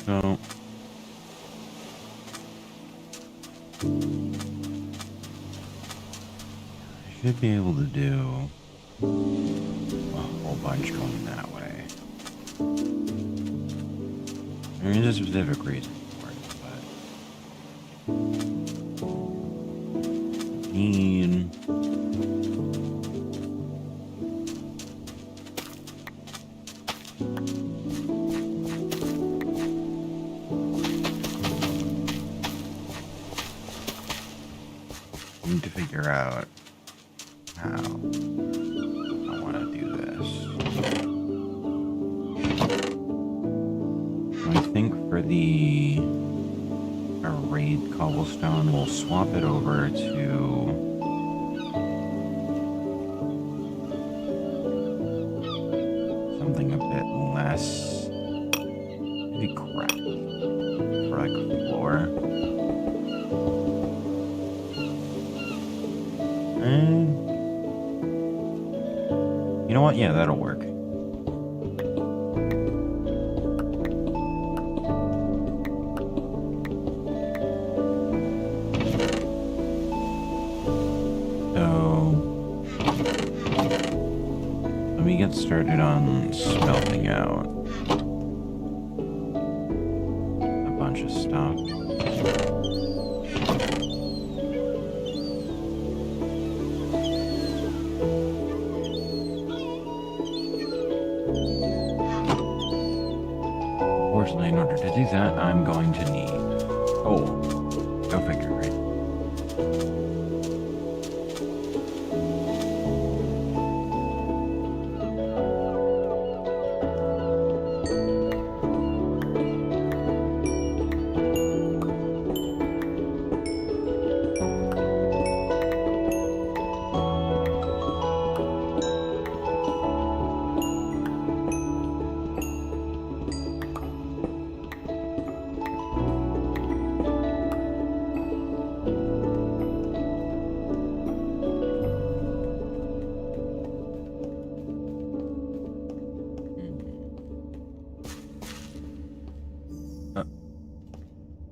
So I should be able to do a whole bunch going that way. There is a specific reason for it, but need to figure out how I want to do this. I think for the arrayed cobblestone, we'll swap it over to something a bit less, maybe cracked for like a floor. And you know what? Yeah, that'll work. Get started on smelting out a bunch of stuff. Unfortunately, in order to do that, I'm going to need... Oh, go figure, right?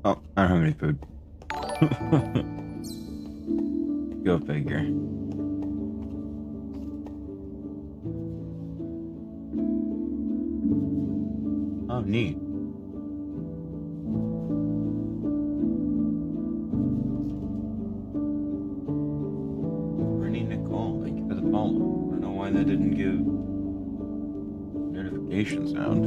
Oh, I don't have any food. Go figure. Oh, neat. Brittany Nicole, thank you for the follow. I don't know why that didn't give notification sound.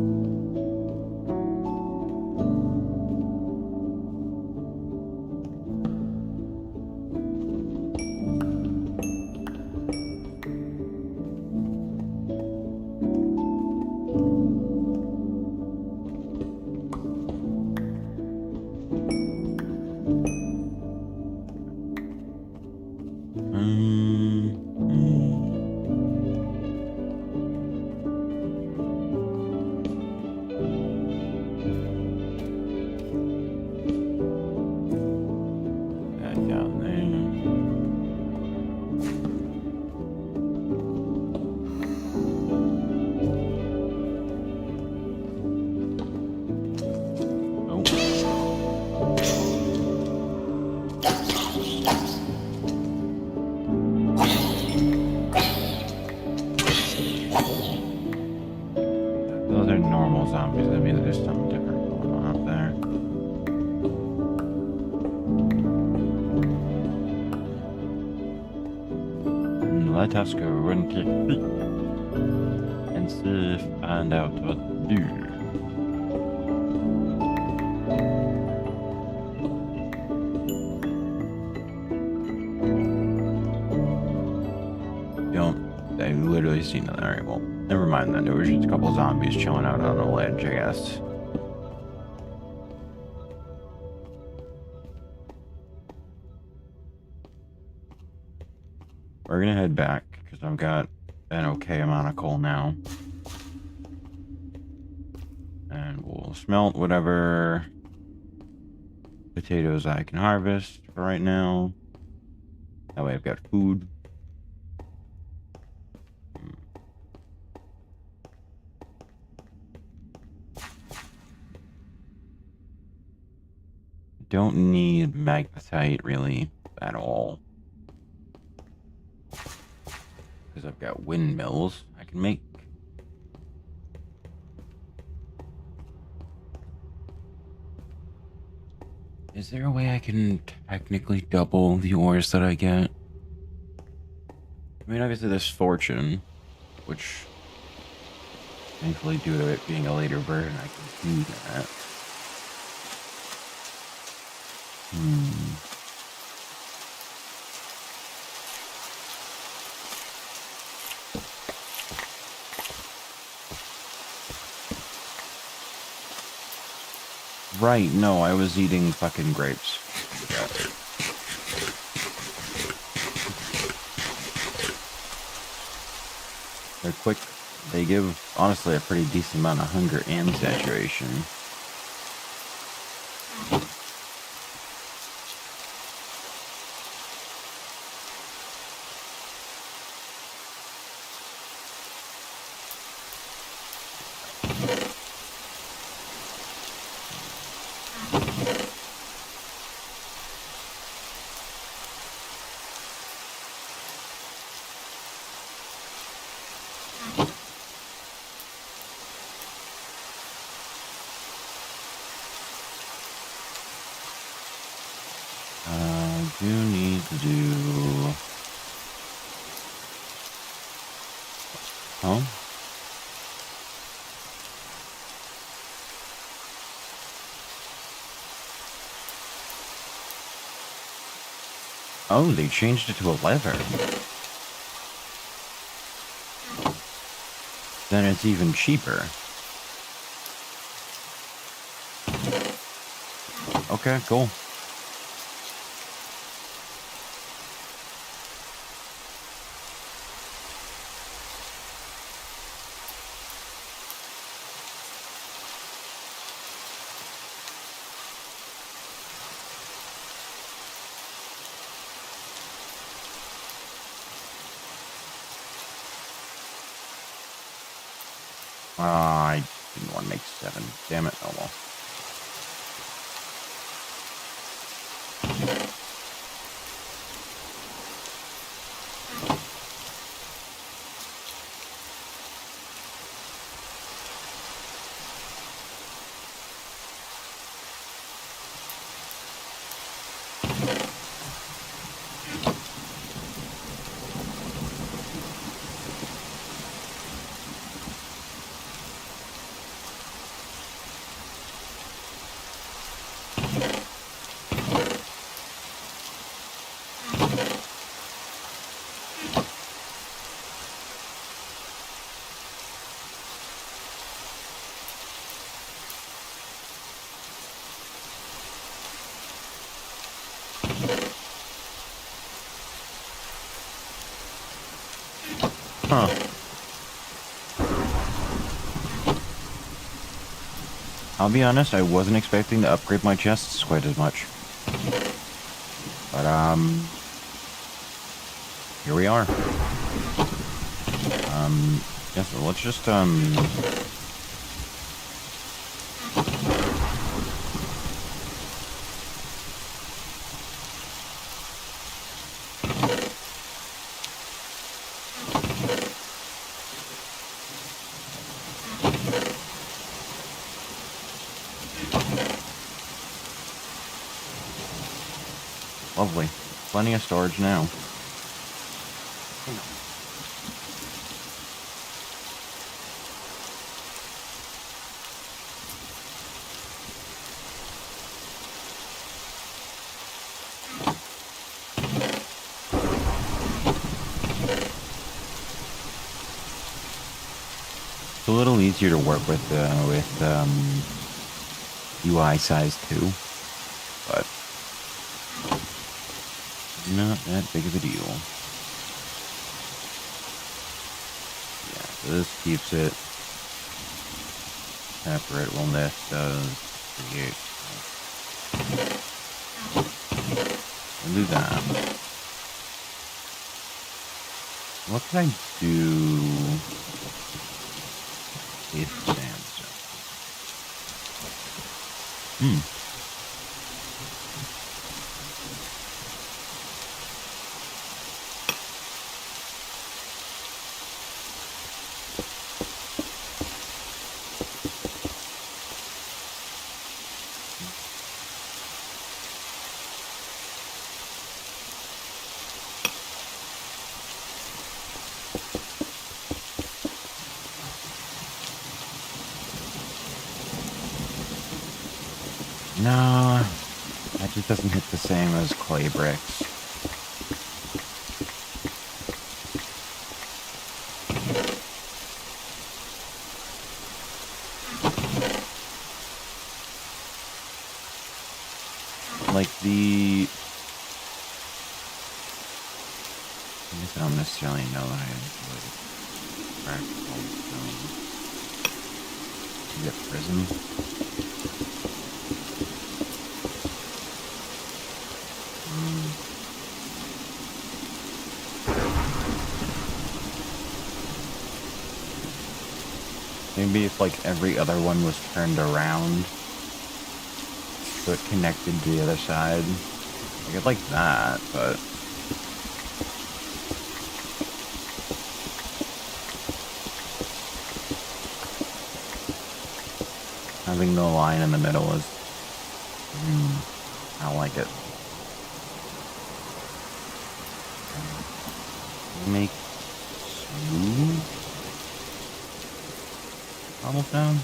Those are normal zombies. That means there's something different going on up there. Let us go and take a peek and see, find out what to do. I literally seen that. Alright, well, never mind then. There was just a couple zombies chilling out on a ledge, I guess. We're gonna head back, because I've got an okay amount of coal now. And we'll smelt whatever potatoes I can harvest for right now. That way I've got food. don't need magnetite really at all. Because I've got windmills. I can make... Is there a way I can technically double the ores that I get? I mean, obviously there's fortune, which thankfully due to it being a later version, I can do that. Right, no, I was eating fucking grapes. Yeah. They're quick. They give, honestly, a pretty decent amount of hunger and saturation. I do need to do... Oh? Oh, they changed it to a leather. Then it's even cheaper. Okay, cool. I didn't want to make 7. Damn it. Oh well. Huh. I'll be honest, I wasn't expecting to upgrade my chests quite as much. But, here we are. Yes, let's just, lovely. Plenty of storage now. It's a little easier to work with UI size 2, but not that big of a deal. Yeah, so this keeps it separate when this does create. I'll do that. What can I do with sandstone? No, that just doesn't hit the same as clay bricks. Like the... I guess I don't necessarily know that I enjoy practical stone. Is it prism? Maybe if like every other one was turned around so it connected to the other side. I could like that, but having the line in the middle is I don't like it. Make smooth cobblestone.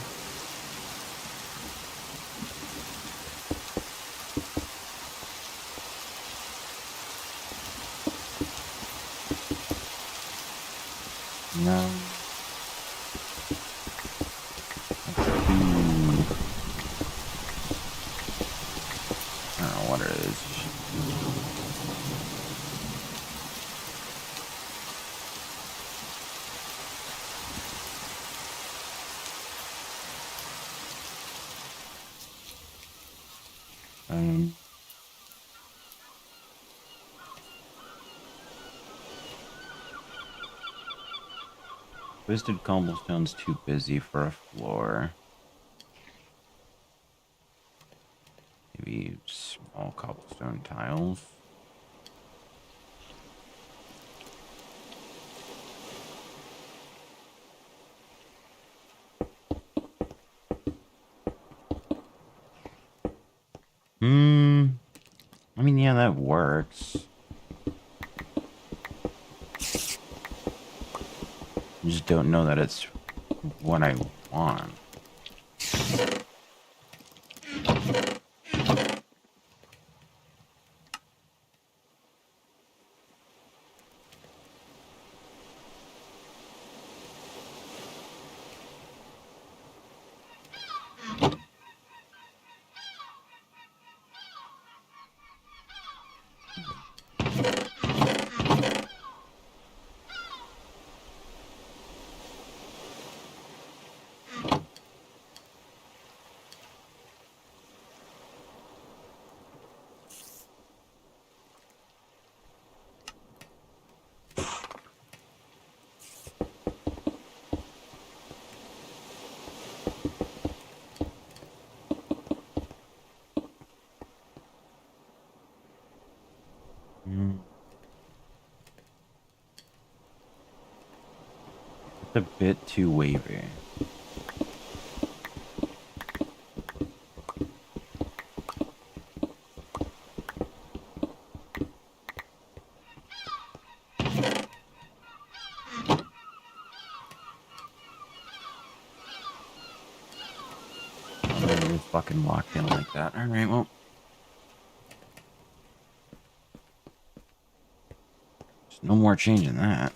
No. I don't know what it is. Twisted cobblestone's too busy for a floor. Maybe small cobblestone tiles. I mean, yeah, that works. I just don't know that it's what I want. It's a bit too wavy. You're fucking locked in like that. Alright, well. There's no more changing that.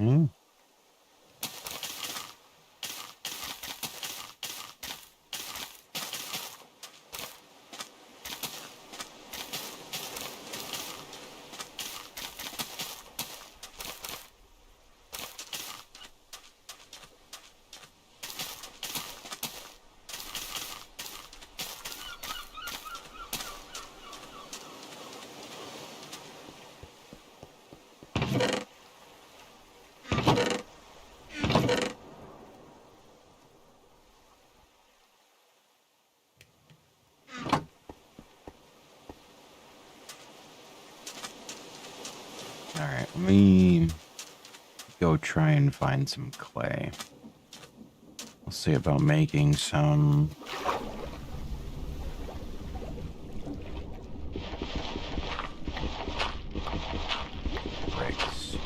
Okay. Alright, let me go try and find some clay. We'll see about making some bricks.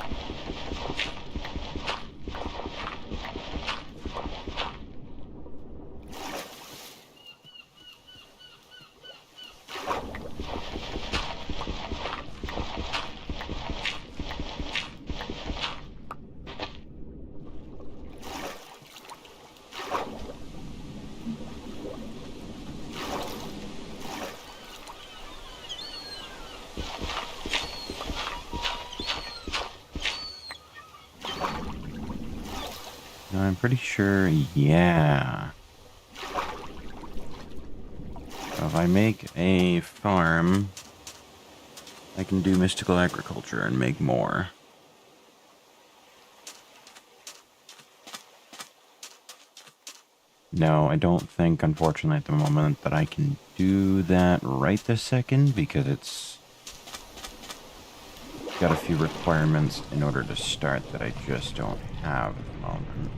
No, I'm pretty sure, yeah. So if I make a farm, I can do mystical agriculture and make more. No, I don't think, unfortunately, at the moment that I can do that right this second because it's got a few requirements in order to start that I just don't have at the moment.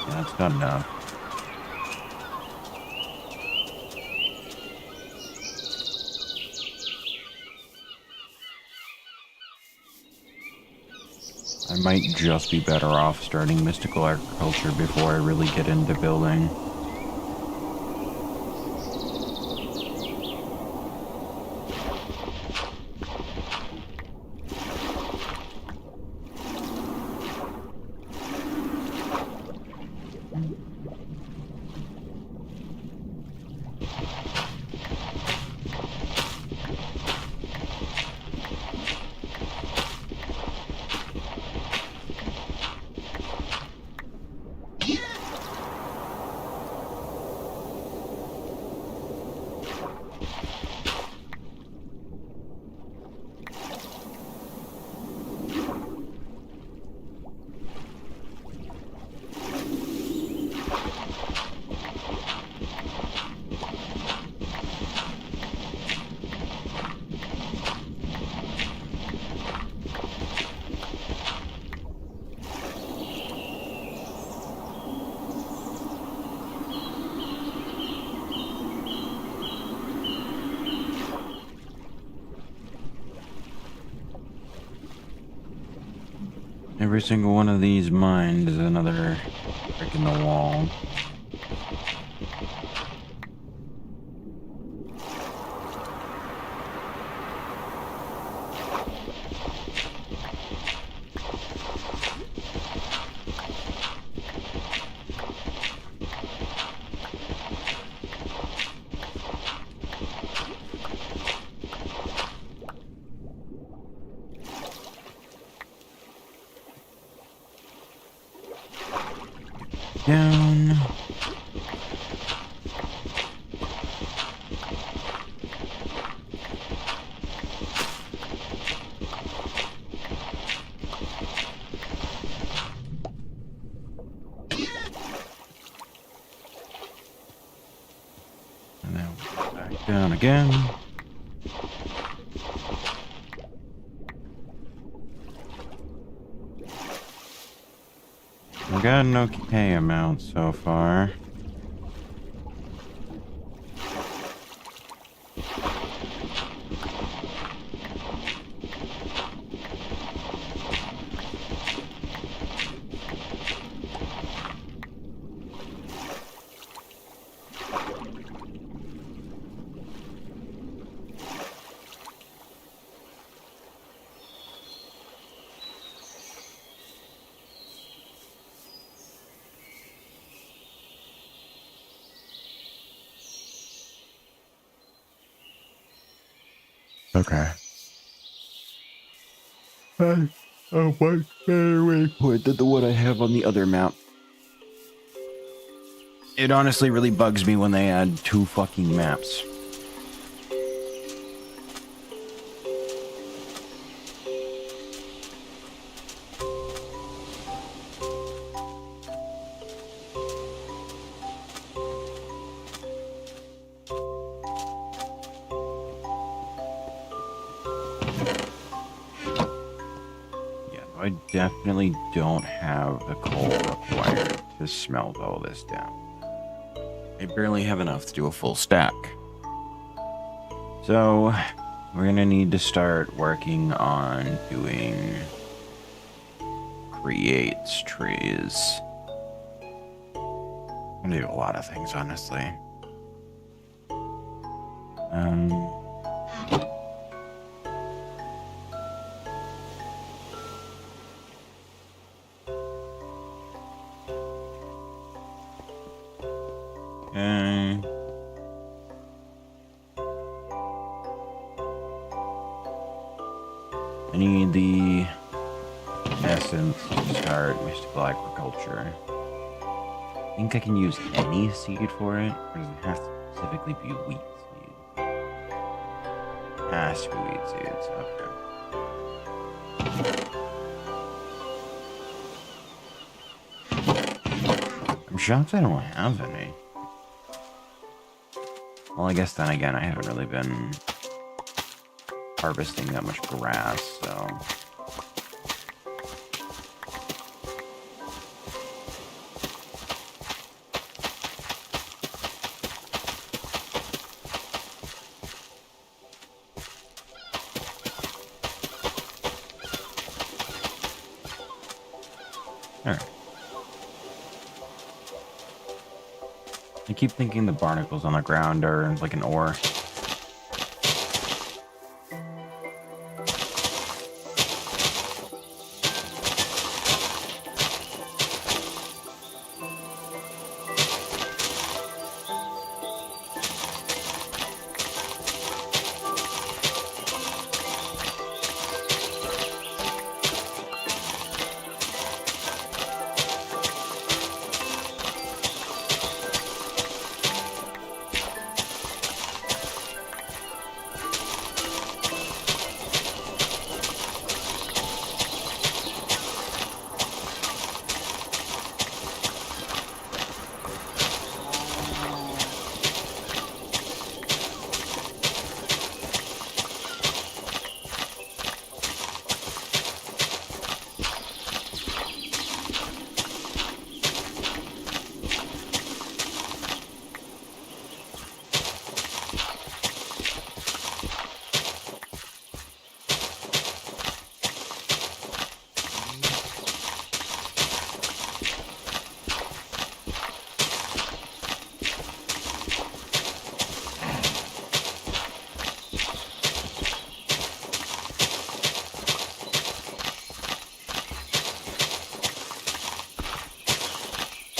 Yeah, that's not enough. I might just be better off starting mystical agriculture before I really get into building. Every single one of these mined is another brick in the wall. down. And then we'll go back down again. We got an okay amount so far. Okay. I much better report than the one I have on the other map. It honestly really bugs me when they add 2 fucking maps. I definitely don't have the coal required to smelt all this down. I barely have enough to do a full stack. So, we're gonna need to start working on doing creates trees. I'm gonna do a lot of things, honestly. Okay. I need the essence to start mystical agriculture. I think I can use any seed for it, or does it have to specifically be wheat seed? It has to be wheat seeds, okay. I'm shocked I don't have any. Well, I guess then again, I haven't really been harvesting that much grass, so... Alright. I keep thinking the barnacles on the ground are like an ore.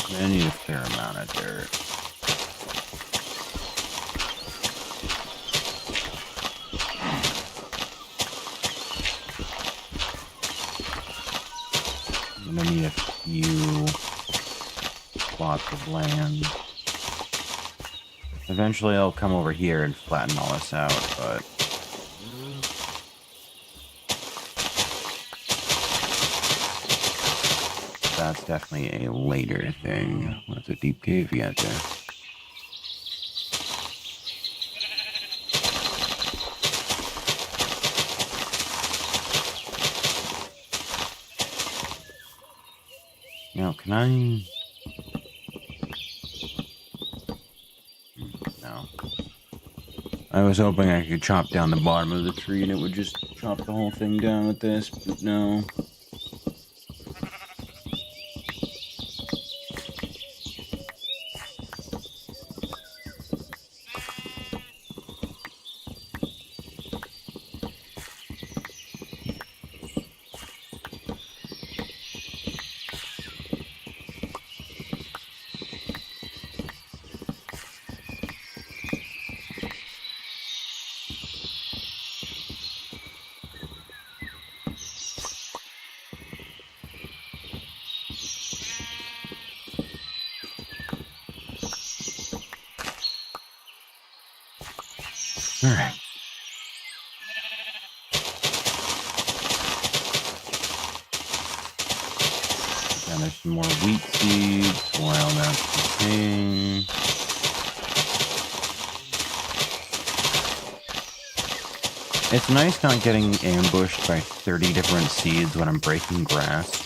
I need a fair amount of dirt. I'm gonna need a few plots of land. Eventually I'll come over here and flatten all this out, but... that's definitely a later thing. That's a deep cave you got there. Now, can I... no. I was hoping I could chop down the bottom of the tree and it would just chop the whole thing down with this, but no. Alright. Now there's some more wheat seeds while that's cooking. It's nice not getting ambushed by 30 different seeds when I'm breaking grass.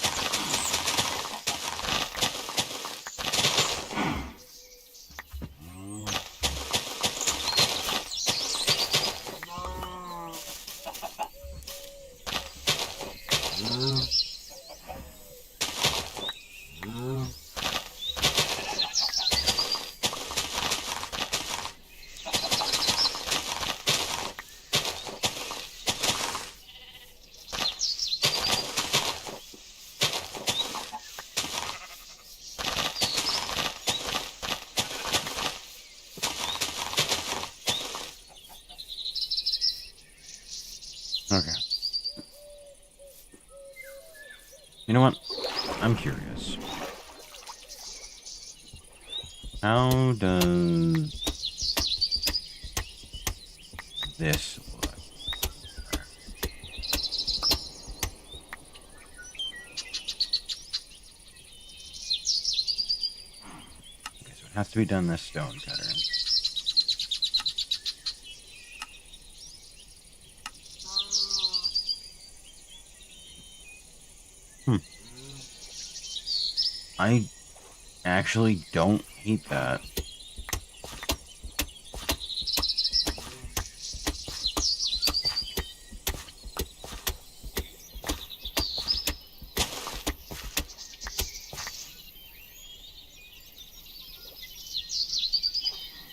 Okay. You know what? I'm curious. How does this look? Okay, so it has to be done this stone cutter. I actually don't hate that.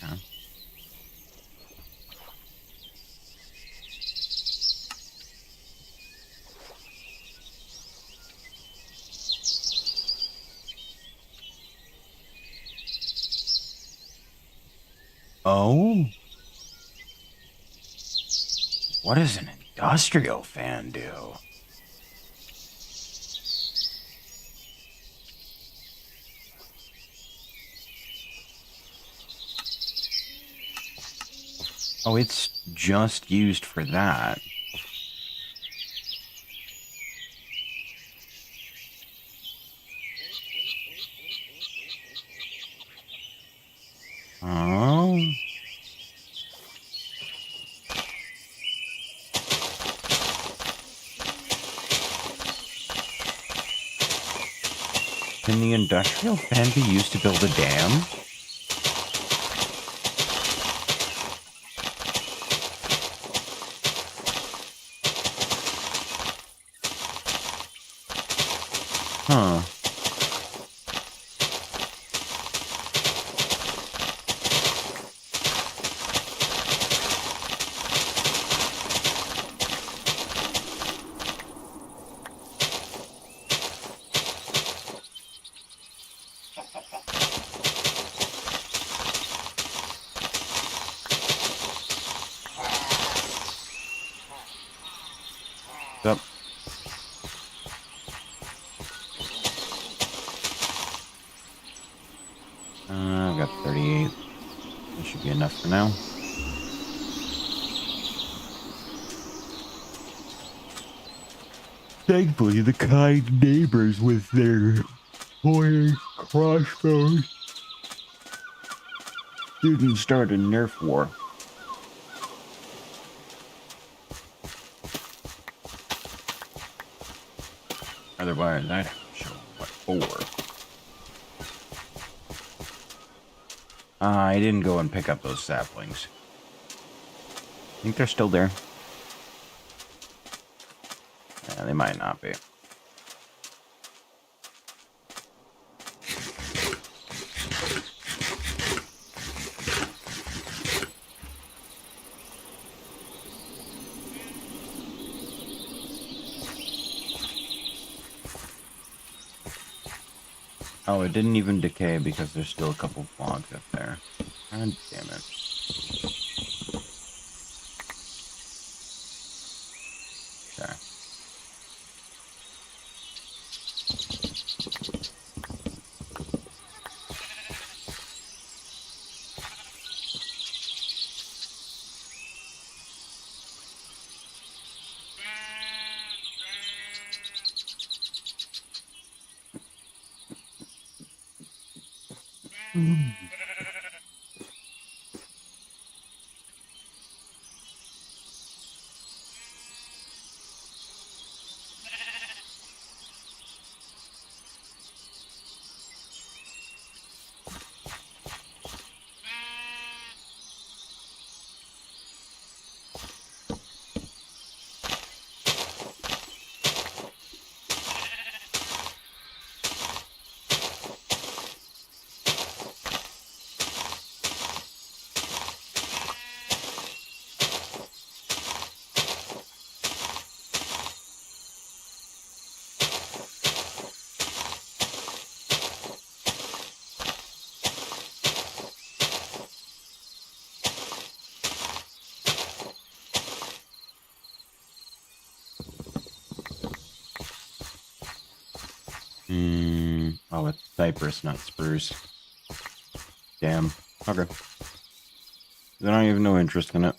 Yeah. Oh? What does an industrial fan do? Oh, it's just used for that. Oh? Can the industrial fan be used to build a dam? Huh. Yep. 28. That should be enough for now. Thankfully, the kind neighbors with their pointed crossbows didn't start a Nerf war. Otherwise, I'd show what for. I didn't go and pick up those saplings. I think they're still there. Yeah, they might not be. Oh, it didn't even decay because there's still a couple logs up there. God damn it. Okay. Oh, it's cypress, not spruce. Damn. Okay. Then I have no interest in it.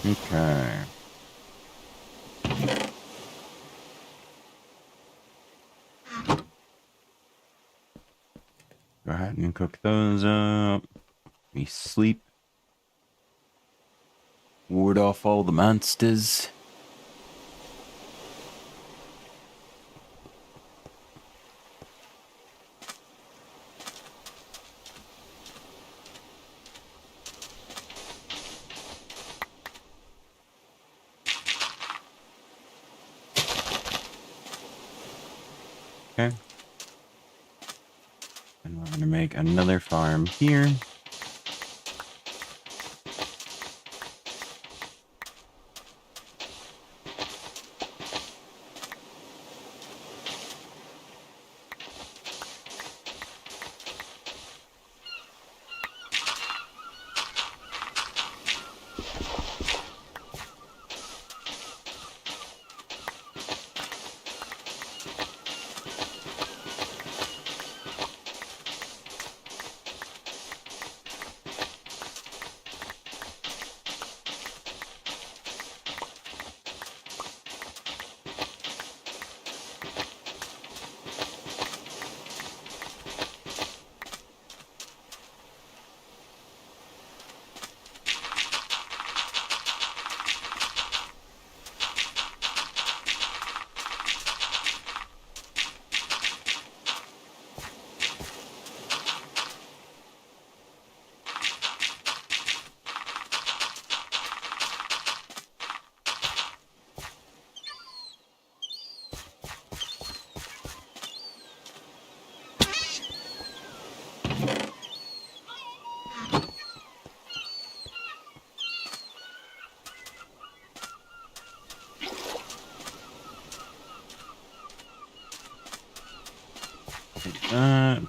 Okay. Go ahead and cook those up. We sleep. Ward off all the monsters. Okay. And we're gonna make another farm here.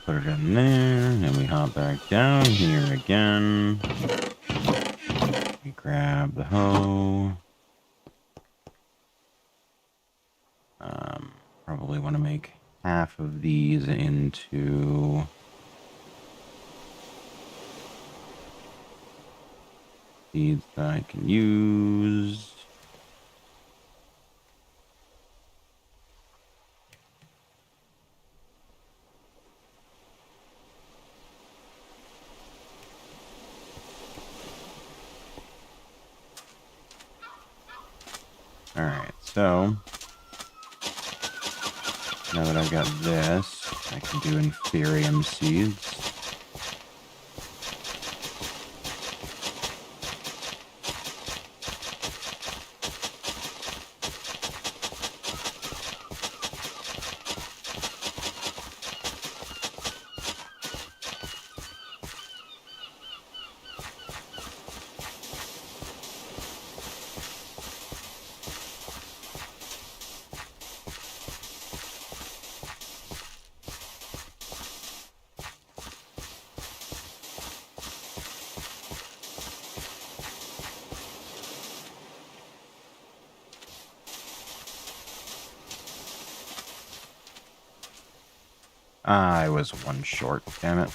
Put it in there, and we hop back down here again. We grab the hoe. Probably want to make half of these into seeds that I can use. Alright, so now that I've got this, I can do Inferium seeds. I was one short, damn it.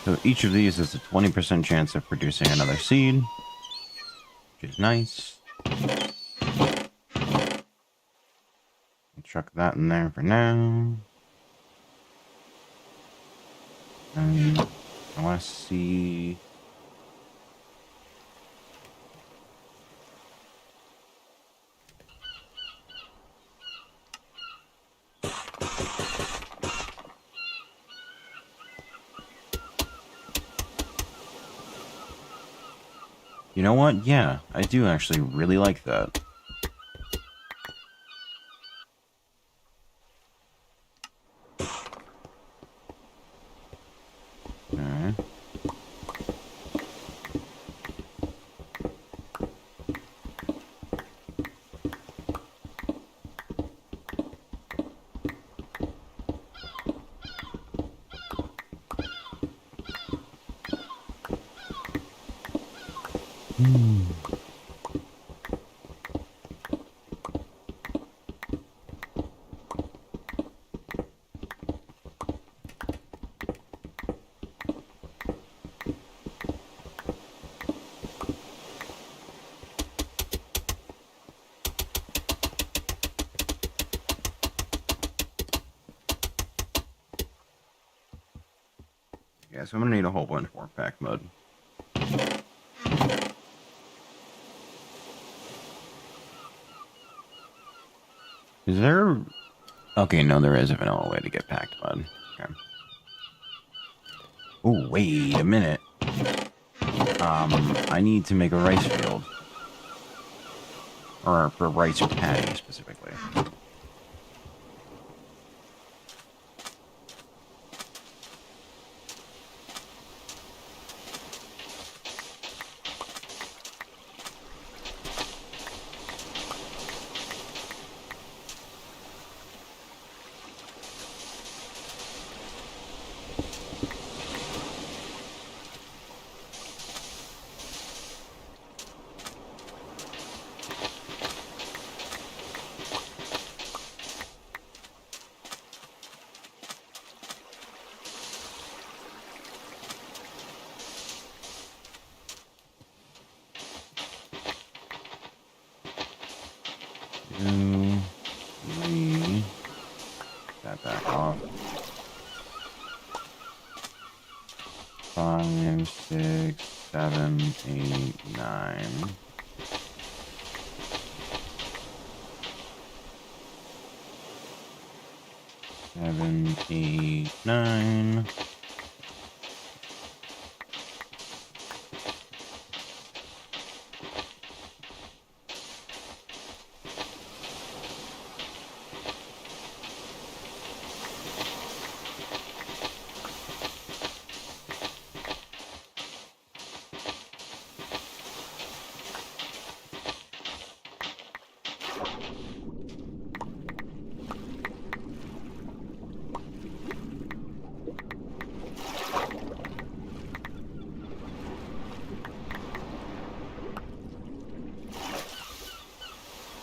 So each of these is a 20% chance of producing another seed, which is nice. Chuck that in there for now. And I want to see... You know what? Yeah, I do actually really like that. Alright. Yeah, so I'm gonna need a whole bunch more pack mud. Is there... Okay, no, there is a vanilla way to get packed mud. Okay. Oh, wait a minute. I need to make a rice field. Or for rice paddy, specifically. Two, three. That back off. 5, 6, 7, 8, 9. 7, 8, 9.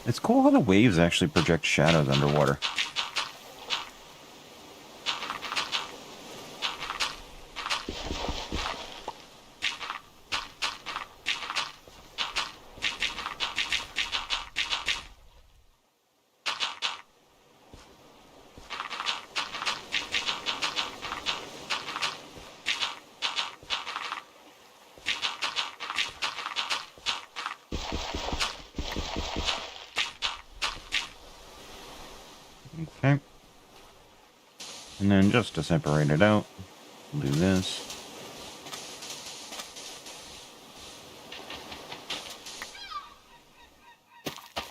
It's cool how the waves actually project shadows underwater. Okay. And then just to separate it out, we'll do this.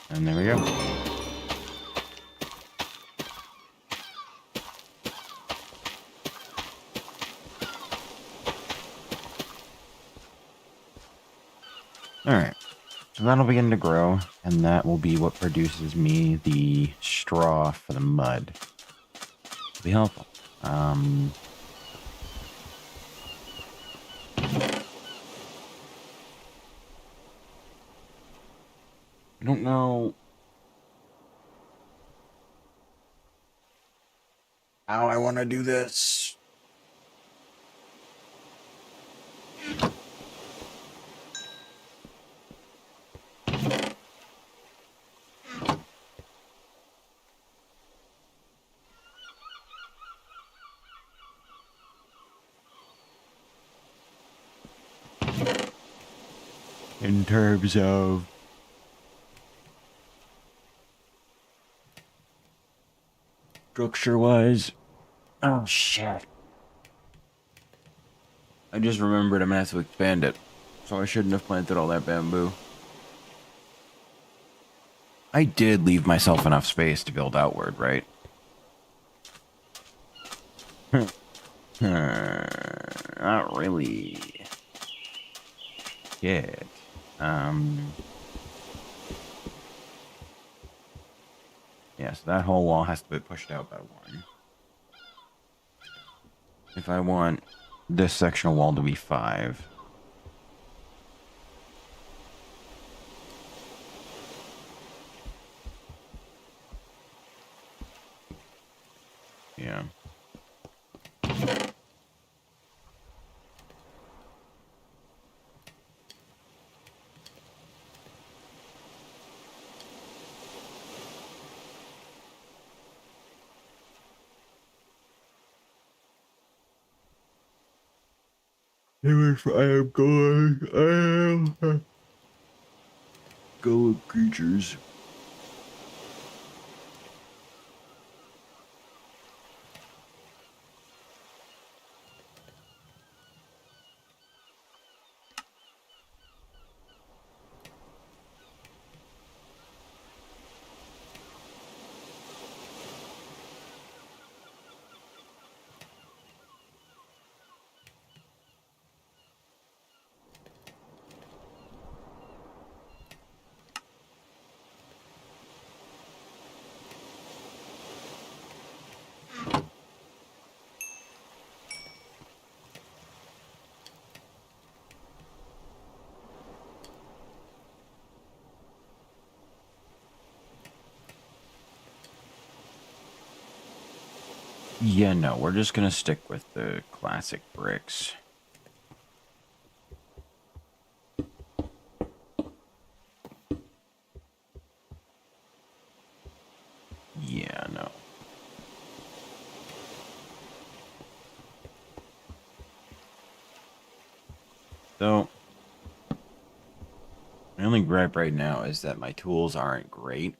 And there we go. Alright. So that'll begin to grow, and that will be what produces me the straw for the mud. It'll be helpful. I don't know how I want to do this. In terms of structure-wise. Oh, shit. I just remembered I'm gonna have to expand it. So I shouldn't have planted all that bamboo. I did leave myself enough space to build outward, right? Not really. Shit. Yeah, so that whole wall has to be pushed out by one. If I want this sectional wall to be 5. Yeah. If I am going, I am go creatures. Yeah, no, we're just gonna stick with the classic bricks. Yeah, no. So, my only gripe right now is that my tools aren't great.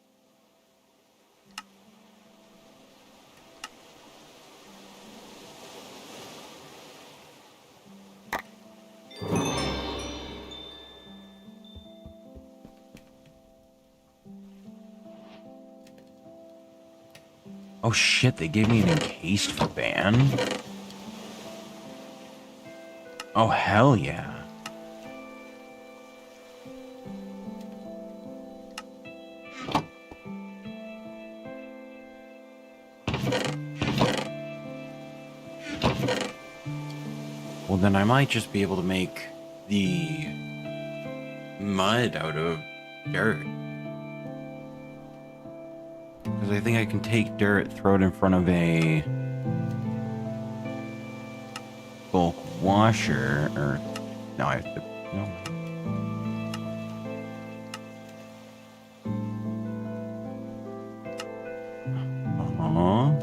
Oh shit, they gave me an encased fan? Oh hell yeah. Well then I might just be able to make the mud out of dirt. Because I think I can take dirt, throw it in front of a bulk washer, or... No, I have to... No. Uh-huh.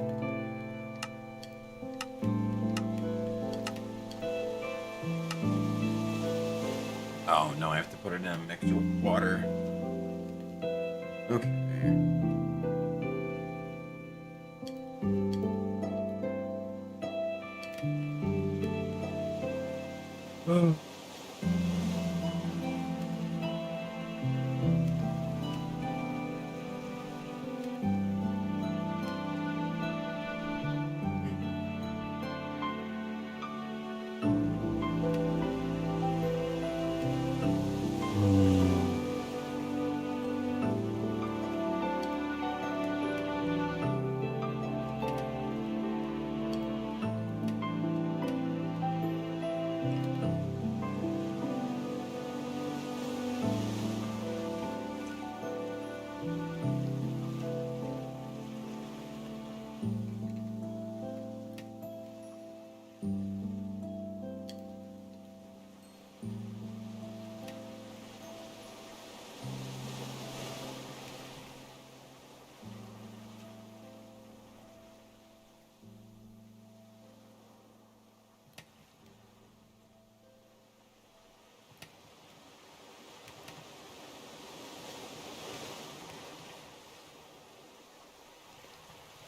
Oh, no, I have to put it in a mixture with water. Okay. Oh.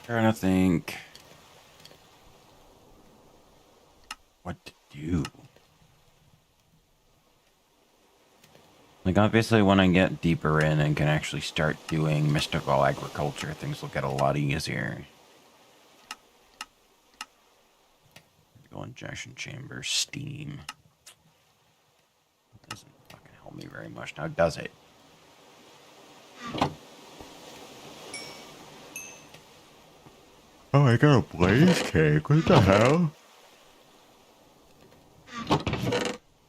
Trying to think what to do. Like, obviously, when I get deeper in and can actually start doing mystical agriculture, things will get a lot easier. Go injection chamber, steam. That doesn't fucking help me very much now, does it? Oh, I got a blaze cake. What the hell?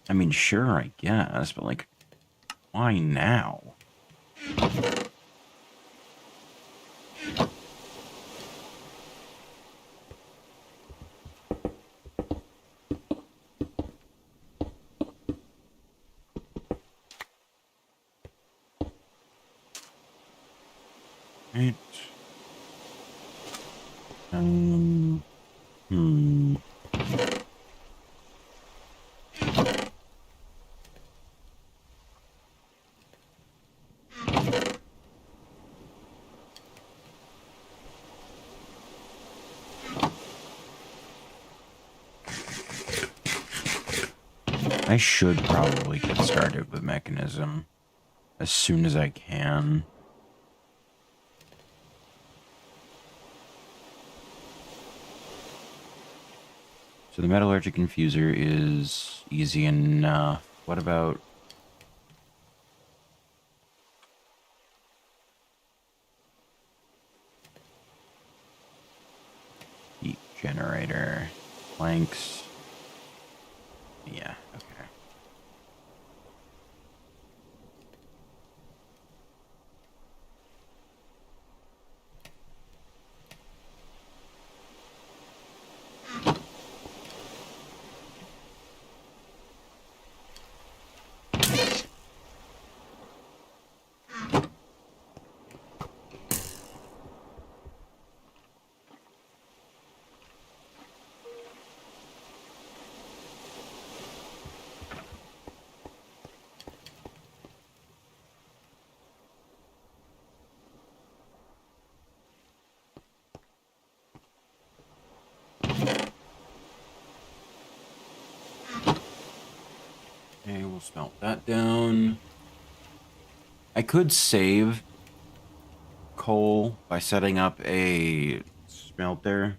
I mean, sure, I guess, but like, why now? Right. Hmm. I should probably get started with mechanism as soon as I can. So the metallurgic infuser is easy enough. What about... heat generator? Planks? Yeah, okay. Okay, we'll smelt that down. I could save coal by setting up a smelter.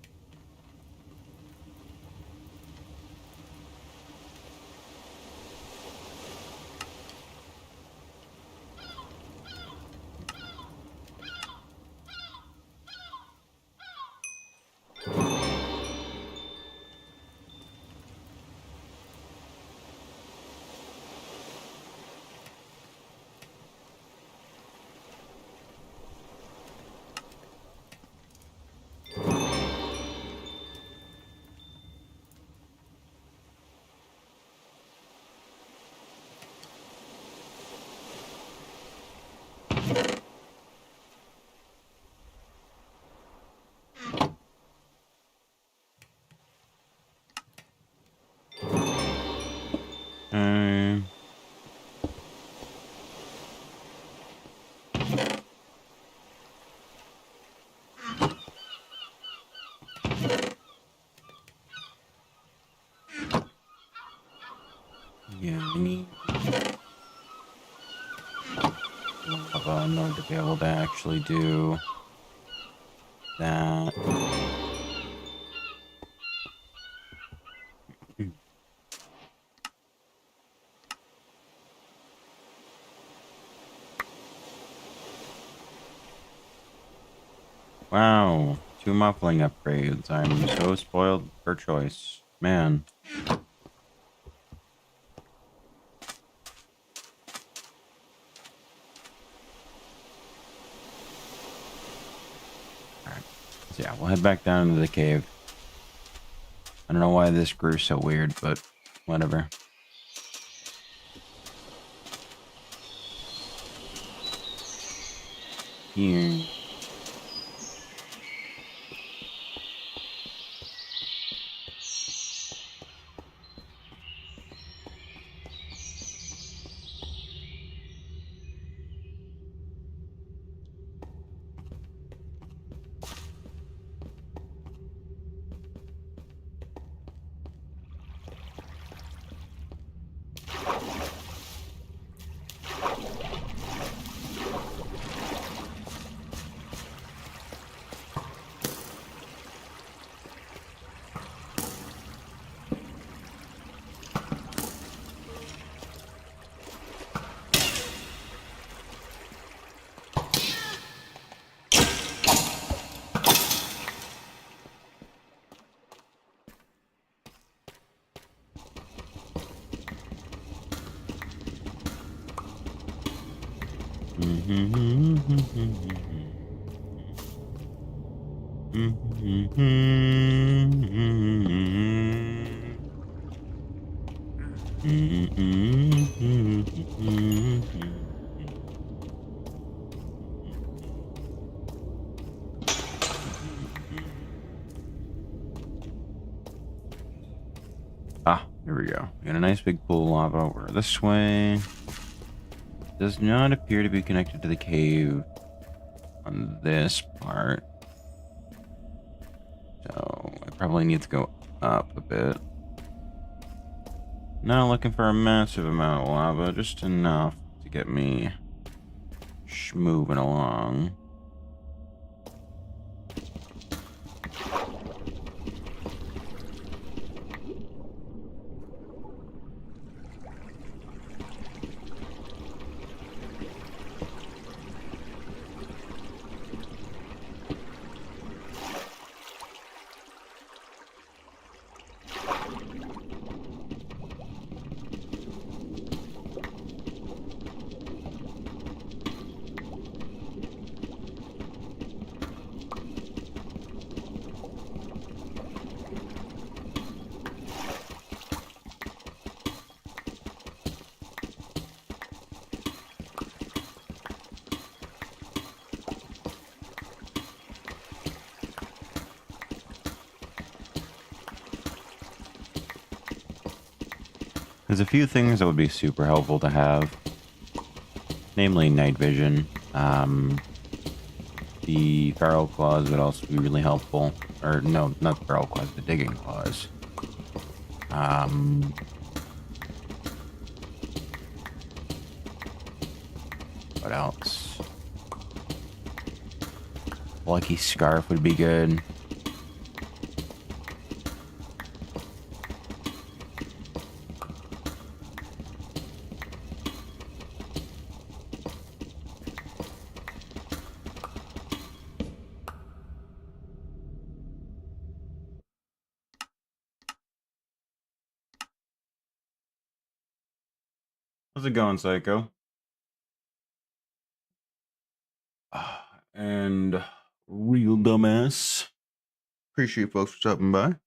lava in order to be able to actually do that. Wow, 2 muffling upgrades. I'm so spoiled for choice. Man. Alright. So yeah, we'll head back down into the cave. I don't know why this grew so weird, but whatever. Here. Ah, here we go. We got a nice big pool of lava. We're this way. Does not appear to be connected to the cave on this part. So I probably need to go up a bit. Not looking for a massive amount of lava, just enough to get me moving along. There's a few things that would be super helpful to have, namely night vision. The feral claws would also be really helpful. Or no, not the feral claws, the digging claws. What else? Lucky Scarf would be good. How's it going, Psycho? And real dumbass. Appreciate folks for stopping by. I'm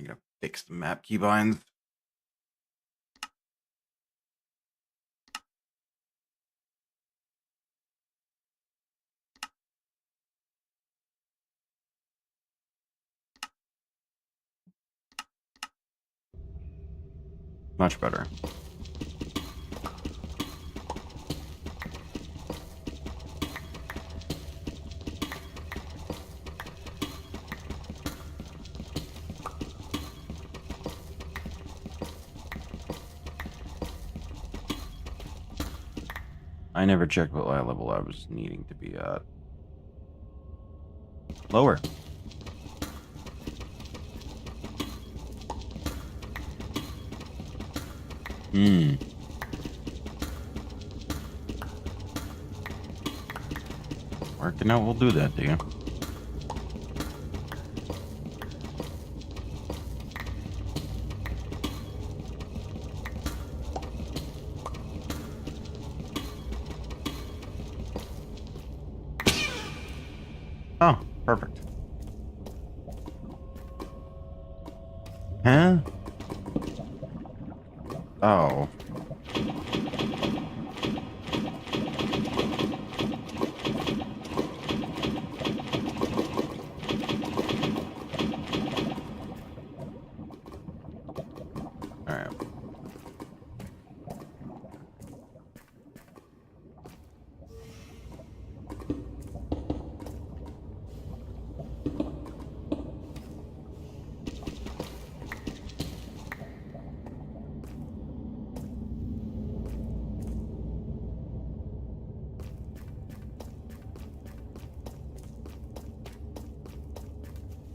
gonna fix the map keybinds. Much better. I never checked what level I was needing to be at. Lower. Hmm. Working out will do that to you. Oh, perfect. Huh? Oh. Alright.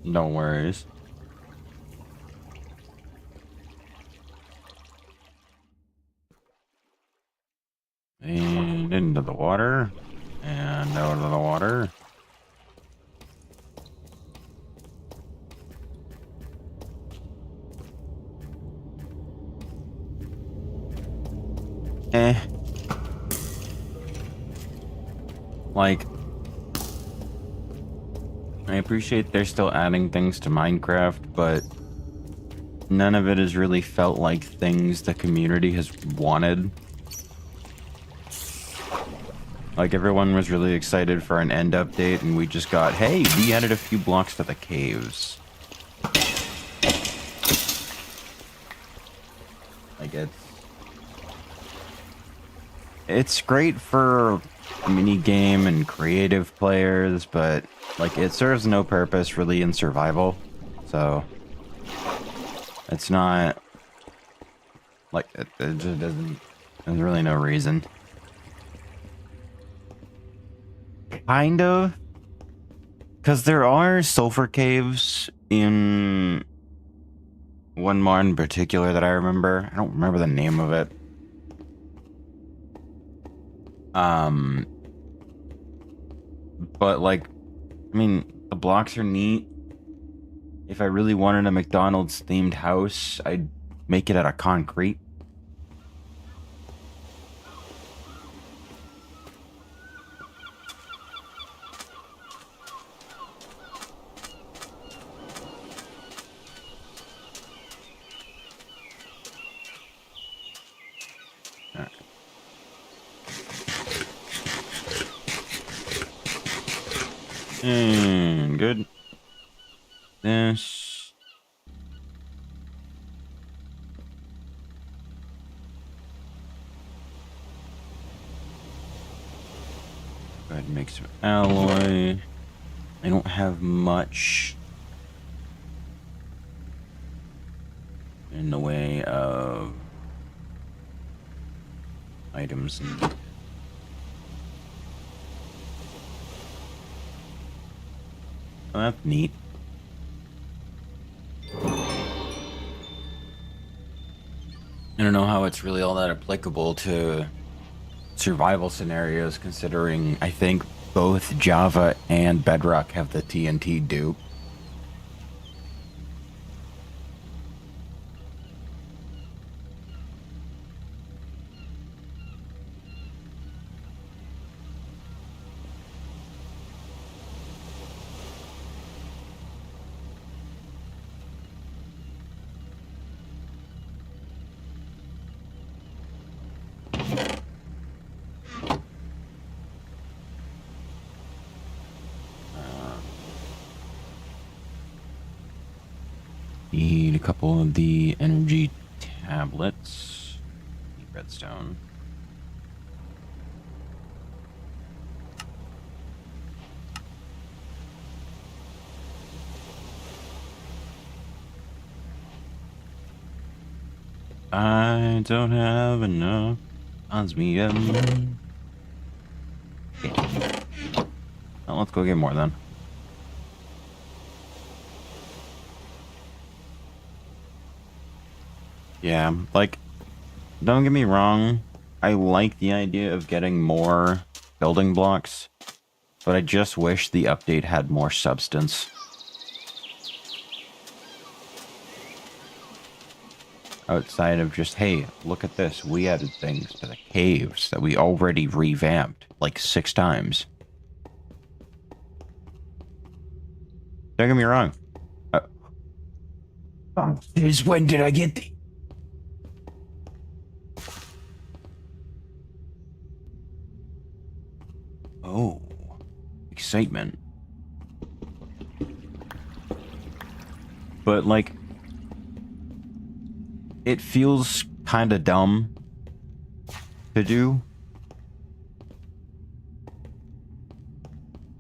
No worries. And into the water. And out of the water. Eh. Like, I appreciate they're still adding things to Minecraft, but none of it has really felt like things the community has wanted. Like, everyone was really excited for an end update, and we just got, hey, we added a few blocks to the caves. Like, it's great for mini game and creative players, but like it serves no purpose really in survival. So it's not like it just doesn't. There's really no reason. Kind of, because there are sulfur caves in one mod in particular that I remember. I don't remember the name of it. But like, I mean, the blocks are neat. If I really wanted a McDonald's themed house, I'd make it out of concrete. Alright. And good. This. Go ahead and make some alloy. I don't have much in the way of items. Oh, that's neat. I don't know how it's really all that applicable to survival scenarios, considering I think both Java and Bedrock have the TNT dupe. Need a couple of the energy tablets. Need redstone. I don't have enough osmium. Okay. Well, let's go get more then. Yeah, like, don't get me wrong. I like the idea of getting more building blocks, but I just wish the update had more substance. Outside of just, hey, look at this. We added things to the caves that we already revamped like 6 times. Don't get me wrong. Since when did I get the... Oh, excitement. But, like, it feels kind of dumb to do.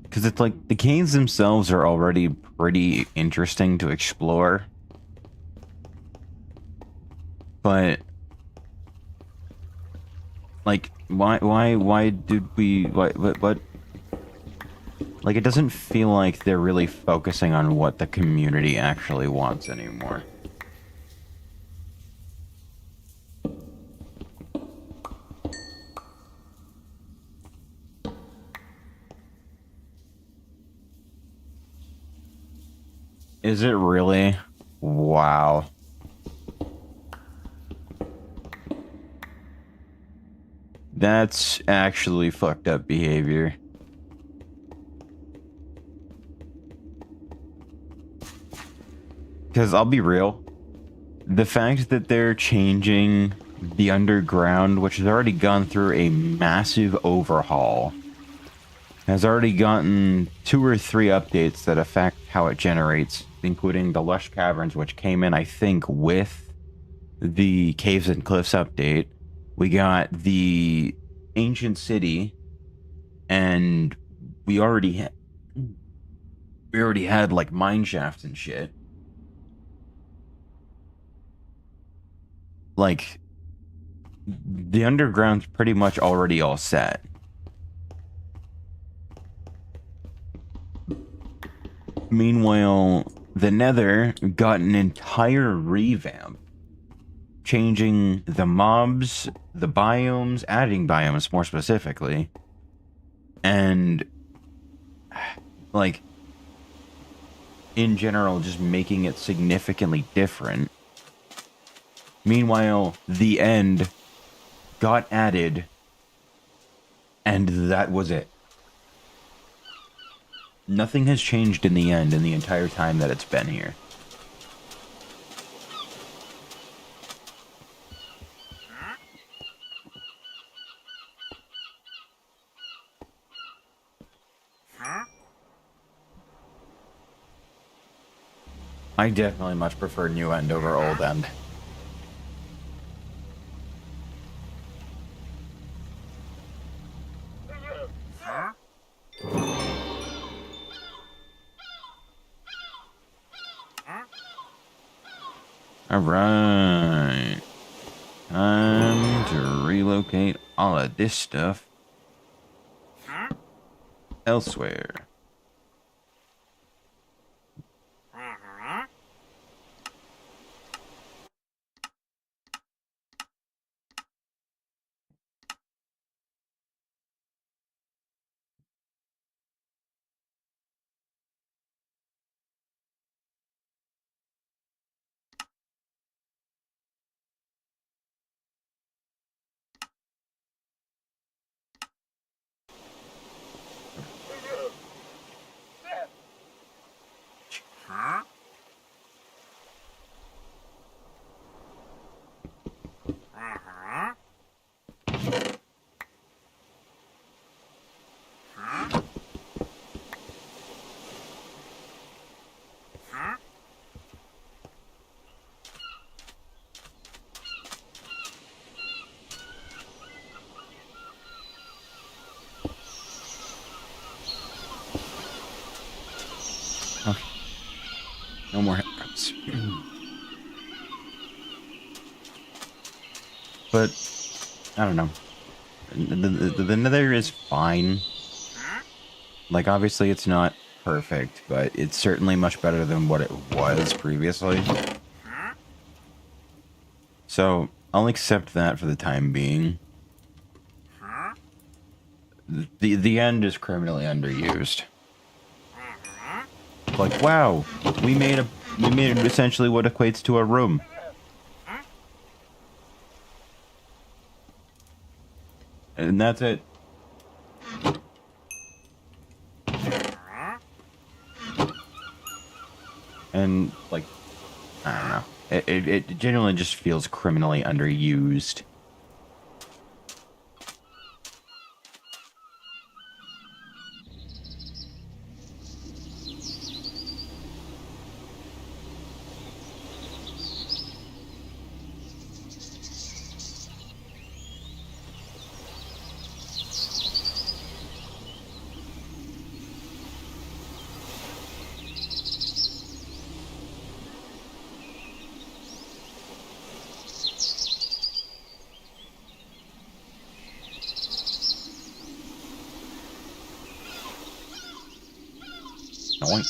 Because it's like, the caves themselves are already pretty interesting to explore. But, like, why did we, what? Like, it doesn't feel like they're really focusing on what the community actually wants anymore. Is it really? Wow. That's actually fucked up behavior. Because I'll be real, the fact that they're changing the underground, which has already gone through a massive overhaul, has already gotten 2 or 3 updates that affect how it generates, including the Lush Caverns, which came in, I think, with the Caves and Cliffs update. We got the Ancient City, and we already had like mine shafts and shit. Like, the underground's pretty much already all set. Meanwhile, the Nether got an entire revamp, changing the mobs, the biomes, adding biomes more specifically, and, like, in general, just making it significantly different. Meanwhile, the end got added, and that was it. Nothing has changed in the end in the entire time that it's been here. I definitely much prefer New End over Old End. Alright. Time to relocate all of this stuff elsewhere. Okay. No more hiccups. But, I don't know. The Nether is fine. Like, obviously it's not perfect, but it's certainly much better than what it was previously. So, I'll accept that for the time being. The end is criminally underused. Like, wow, we made essentially what equates to a room. And that's it. And, like, I don't know. It genuinely just feels criminally underused. Noink.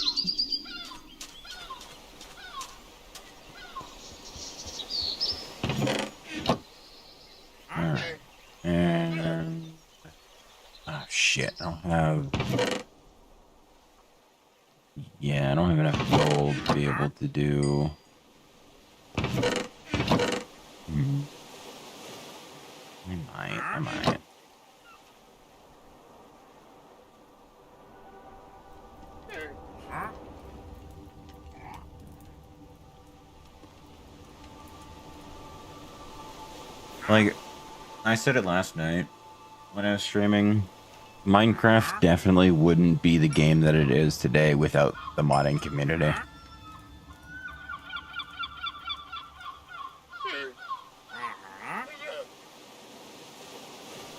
Alright. And... oh, shit. I don't have... yeah, I don't have enough gold to be able to do... I might. Like, I said it last night when I was streaming. Minecraft definitely wouldn't be the game that it is today without the modding community.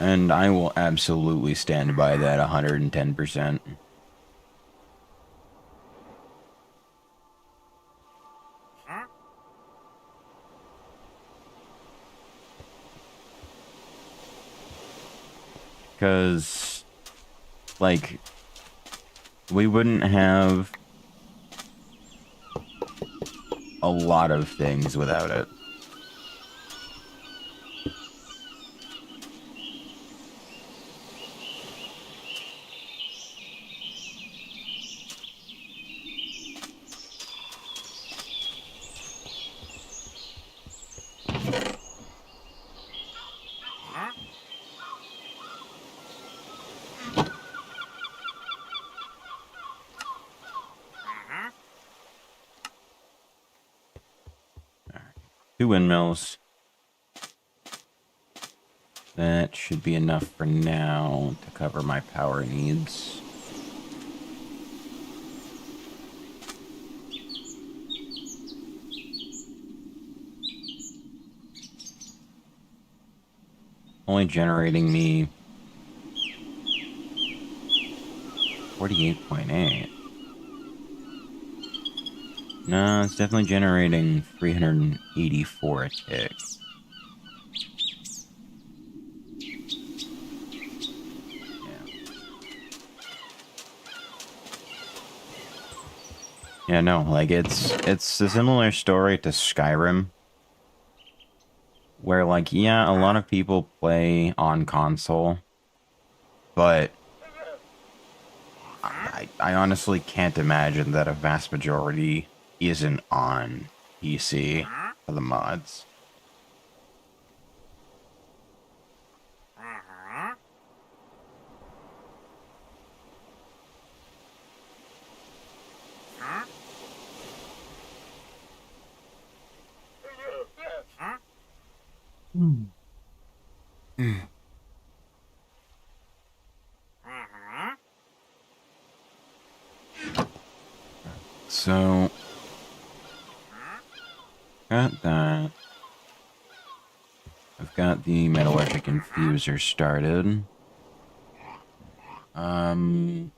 And I will absolutely stand by that 110%. Because, like, we wouldn't have a lot of things without it. Two windmills. That should be enough for now to cover my power needs. Only generating me 48.8. No, it's definitely generating 384 a tick. Yeah, no, like it's a similar story to Skyrim, where like yeah, a lot of people play on console, but I honestly can't imagine that a vast majority isn't on PC for the mods. So, got that. I've got the metallurgic infuser started. I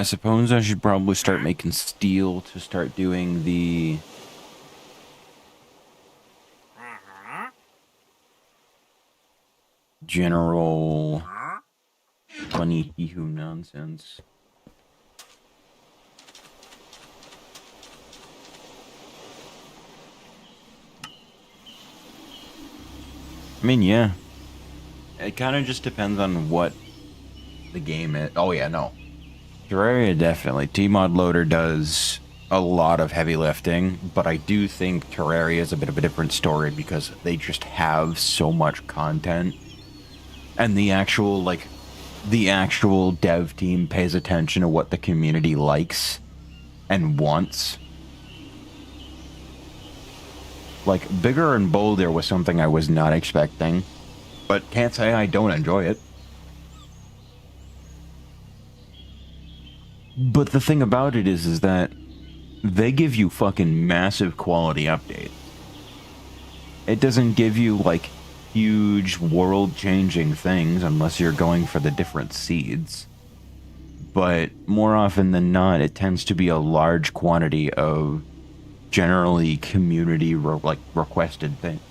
suppose I should probably start making steel to start doing the general funny hee-hoo nonsense. I mean, yeah. It kind of just depends on what the game is. Oh, yeah, no. Terraria, definitely. T-Mod Loader does a lot of heavy lifting, but I do think Terraria is a bit of a different story because they just have so much content. And the actual dev team pays attention to what the community likes and wants. Like, bigger and bolder was something I was not expecting, but can't say I don't enjoy it. But the thing about it is that they give you fucking massive quality updates. It doesn't give you, like, huge world-changing things unless you're going for the different seeds. But more often than not, it tends to be a large quantity of generally community requested things.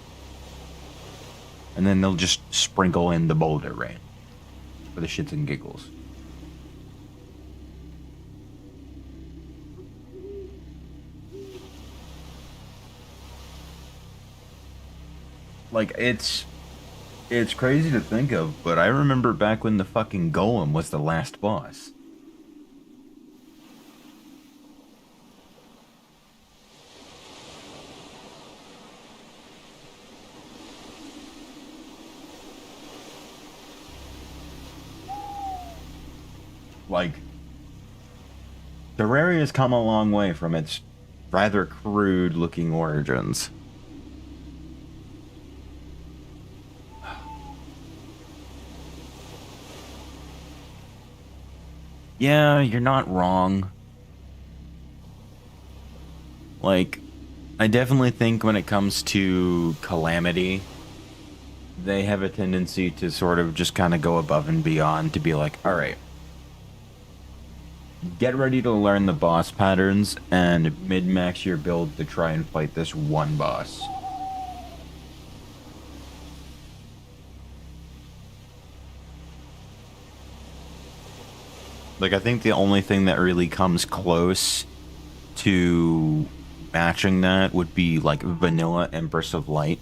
And then they'll just sprinkle in the boulder rain for the shits and giggles. Like, it's crazy to think of, but I remember back when the fucking golem was the last boss. Like, Terraria's come a long way from its rather crude-looking origins. Yeah, you're not wrong. Like, I definitely think when it comes to Calamity, they have a tendency to sort of just kind of go above and beyond to be like, alright, get ready to learn the boss patterns and min-max your build to try and fight this one boss. Like, I think the only thing that really comes close to matching that would be, like, Vanilla Empress of Light.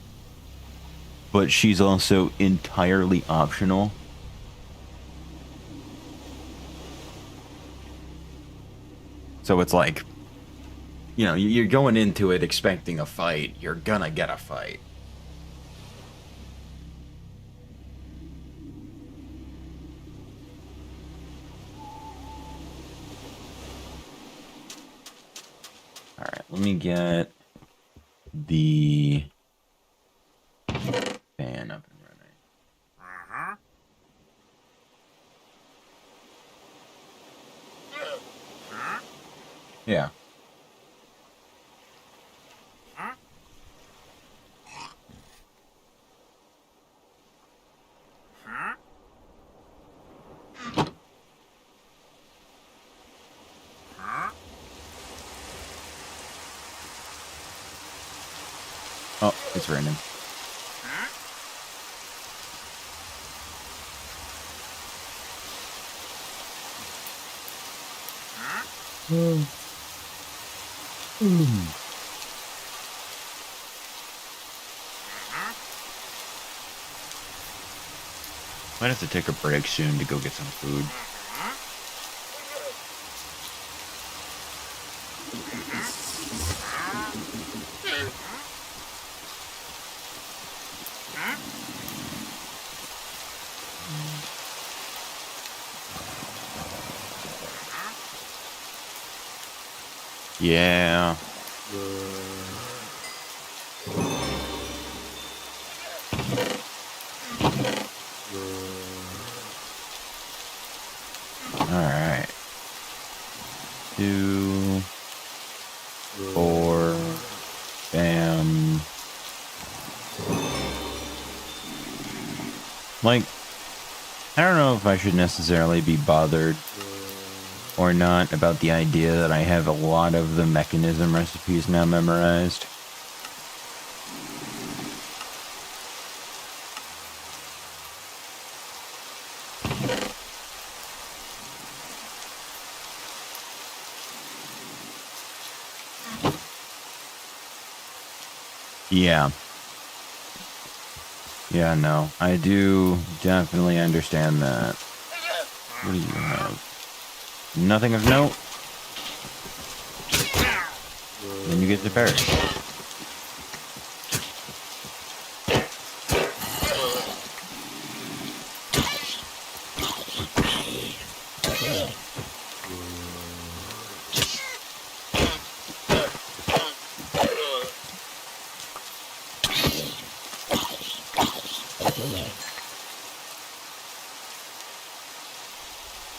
But she's also entirely optional. So it's like, you know, you're going into it expecting a fight. You're gonna get a fight. Alright, let me get the fan up and running. Uh-huh. Huh? Yeah. Huh? Huh? Huh? Oh, it's raining. Huh? Huh? Uh-huh. Might have to take a break soon to go get some food. Uh-huh. Huh? Yeah. Alright. 2, 4, bam. Like, I don't know if I should necessarily be bothered or not about the idea that I have a lot of the mechanism recipes now memorized. Yeah. Yeah, no. I do definitely understand that. What do you have? Nothing of note? Then you get to perish.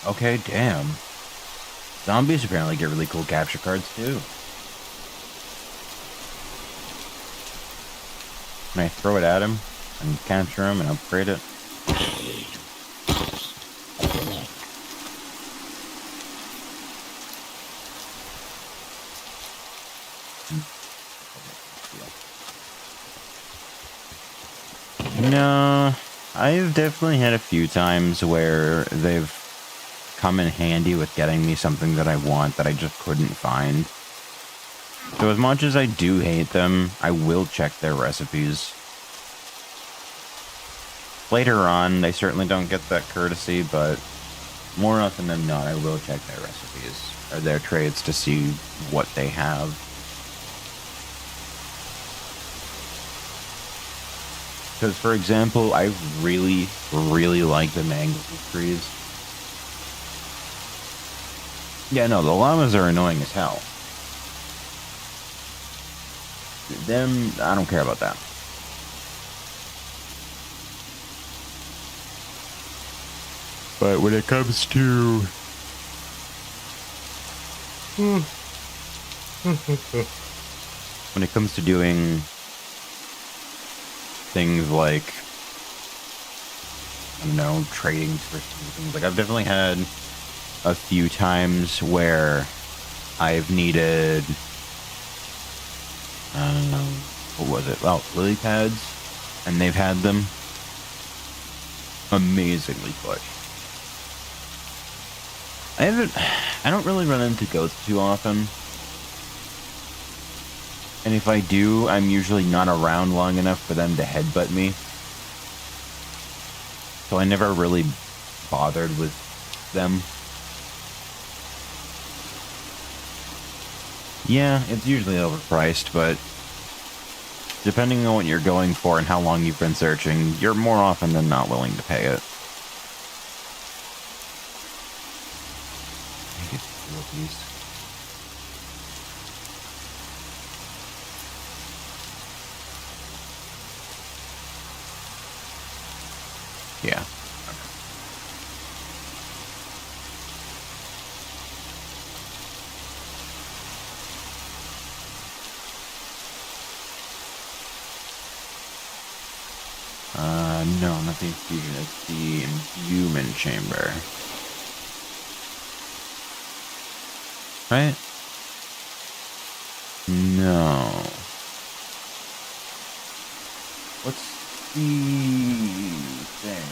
Okay, damn. Zombies apparently get really cool capture cards too. Can I throw it at him and capture him and upgrade it? No, I've definitely had a few times where they've come in handy with getting me something that I want that I just couldn't find. So as much as I do hate them, I will check their recipes. Later on, they certainly don't get that courtesy, but more often than not, I will check their recipes or their trades to see what they have. Because, for example, I really, really like the mango trees. Yeah, no, the llamas are annoying as hell. Them, I don't care about that. But when it comes to... when it comes to doing things like, I don't know, trading for things, like I've definitely had a few times where I've needed, I don't know, what was it? Well, lily pads, and they've had them amazingly clutch. I don't really run into ghosts too often. And if I do, I'm usually not around long enough for them to headbutt me. So I never really bothered with them. Yeah, it's usually overpriced, but depending on what you're going for and how long you've been searching, you're more often than not willing to pay it. I get 2 of these. Yeah. No, not the infusion. It's the inhuman chamber. Right? No. What's the thing?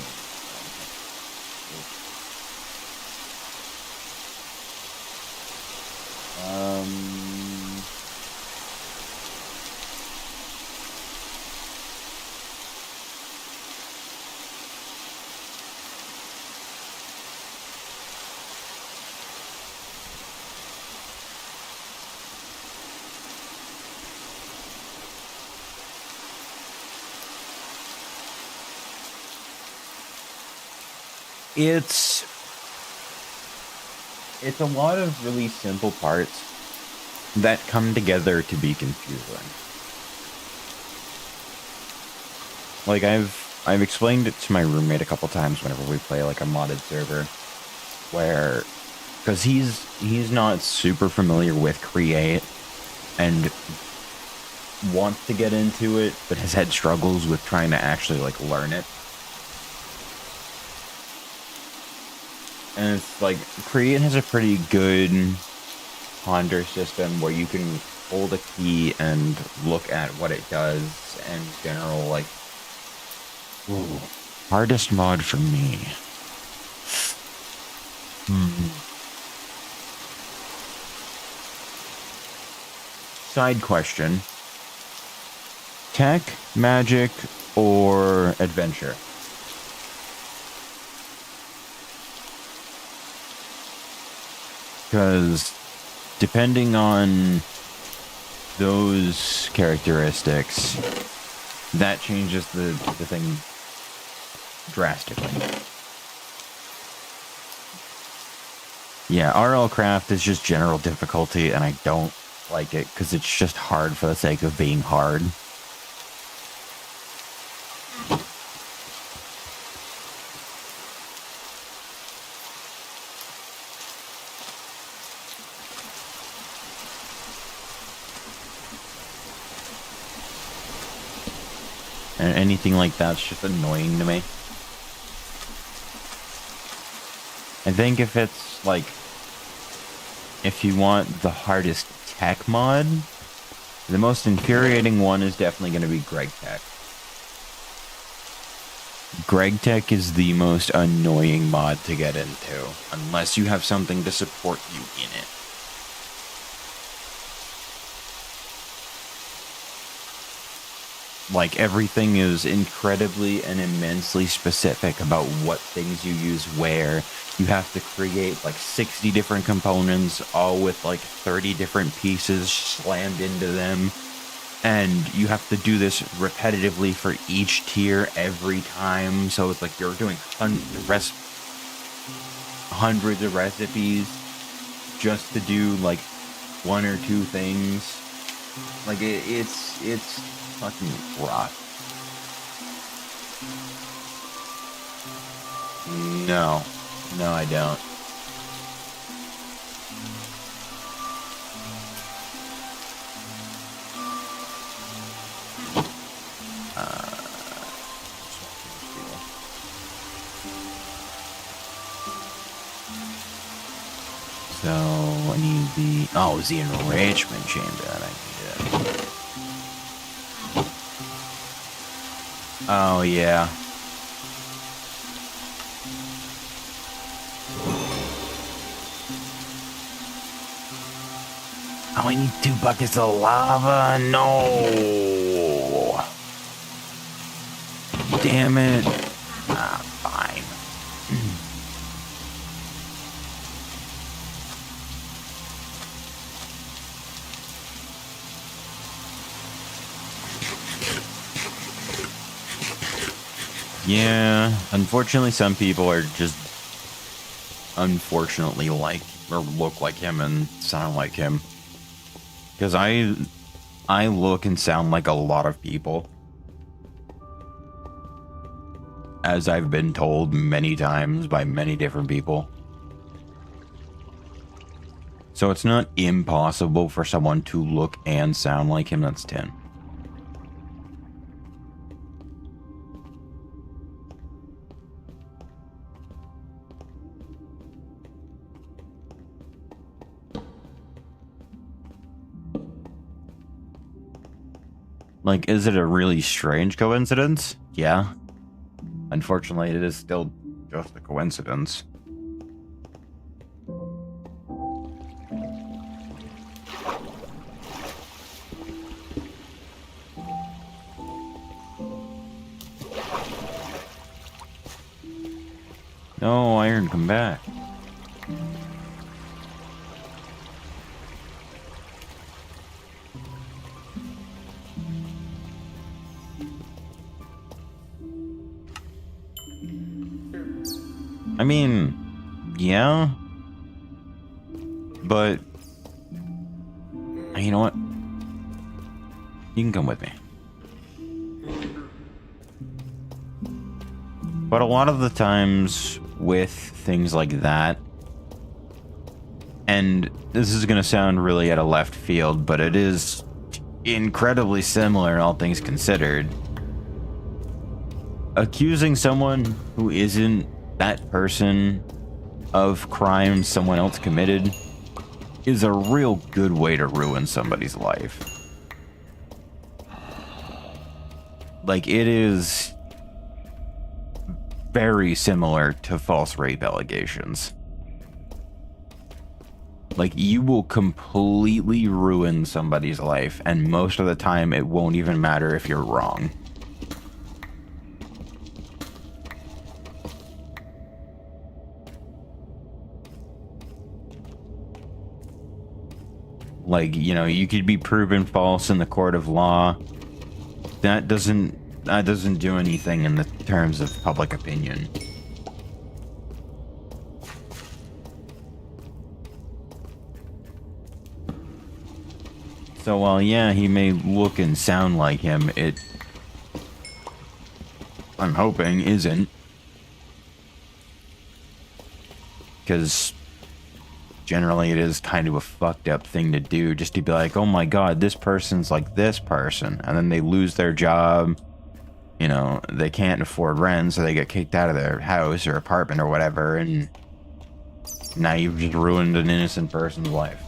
It's a lot of really simple parts that come together to be confusing. Like I've explained it to my roommate a couple times whenever we play like a modded server, where because he's not super familiar with Create and wants to get into it, but has had struggles with trying to actually like learn it. And it's like, Create has a pretty good ponder system where you can hold a key and look at what it does and general, like, ooh, hardest mod for me. Side question. Tech, magic, or adventure. Because depending on those characteristics, that changes the thing drastically. Yeah, RL Craft is just general difficulty, and I don't like it because it's just hard for the sake of being hard. And anything like that's just annoying to me. I think if it's like, if you want the hardest tech mod, the most infuriating one is definitely going to be Greg Tech. Greg Tech is the most annoying mod to get into, unless you have something to support you in it. Like, everything is incredibly and immensely specific about what things you use where. You have to create like 60 different components, all with like 30 different pieces slammed into them. And you have to do this repetitively for each tier every time. So it's like you're doing hundreds of recipes just to do like one or two things. Like it's fucking rough. No, I don't. So I need the the enrichment chamber that I need. Oh yeah. Oh, I need 2 buckets of lava. No. Damn it. Ah, fine. Yeah, unfortunately some people are just unfortunately like or look like him and sound like him. Because I look and sound like a lot of people. As I've been told many times by many different people. So it's not impossible for someone to look and sound like him. That's 10. Like, is it a really strange coincidence? Yeah. Unfortunately, it is still just a coincidence. No, Iron, come back. I mean, yeah. But, you know what? You can come with me. But a lot of the times with things like that, and this is going to sound really out of left field, but it is incredibly similar, all things considered. Accusing someone who isn't that person of crimes someone else committed is a real good way to ruin somebody's life. Like, it is very similar to false rape allegations. Like, you will completely ruin somebody's life, and most of the time it won't even matter if you're wrong. Like, you know, you could be proven false in the court of law. That doesn't do anything in the terms of public opinion. So while, yeah, he may look and sound like him, I'm hoping, isn't. Because generally it is kind of a fucked up thing to do, just to be like, oh my god, this person's like this person, and then they lose their job, you know, they can't afford rent, so they get kicked out of their house or apartment or whatever, and now you've just ruined an innocent person's life.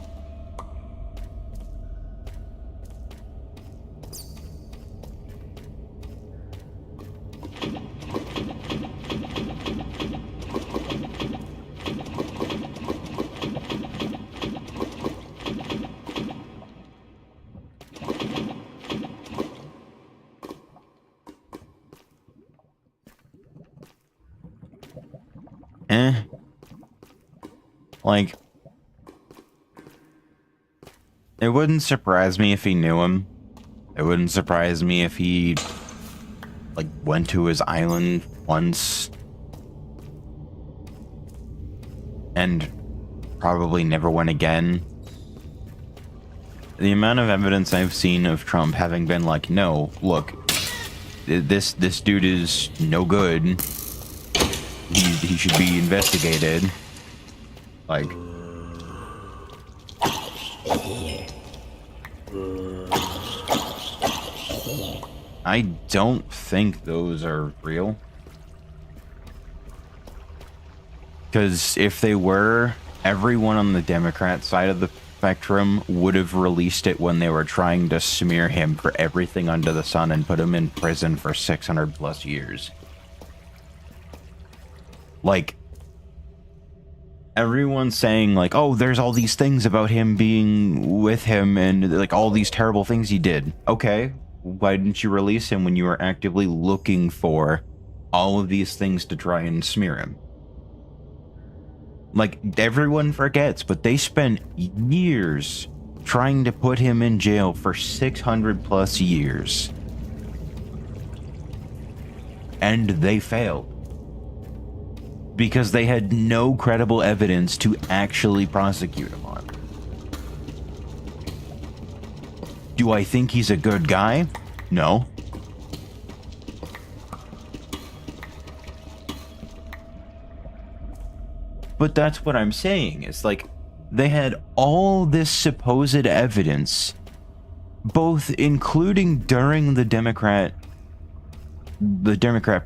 Like, it wouldn't surprise me if he knew him. It wouldn't surprise me if he, like, went to his island once. And probably never went again. The amount of evidence I've seen of Trump having been like, no, look, this dude is no good. He should be investigated. Like, I don't think those are real. Because if they were, everyone on the Democrat side of the spectrum would have released it when they were trying to smear him for everything under the sun and put him in prison for 600 plus years. Like, everyone's saying, like, oh, there's all these things about him being with him and, like, all these terrible things he did. Okay, why didn't you release him when you were actively looking for all of these things to try and smear him? Like, everyone forgets, but they spent years trying to put him in jail for 600 plus years. And they failed. Because they had no credible evidence to actually prosecute him on. Do I think he's a good guy? No. But that's what I'm saying. It's like, they had all this supposed evidence, both including during the Democrat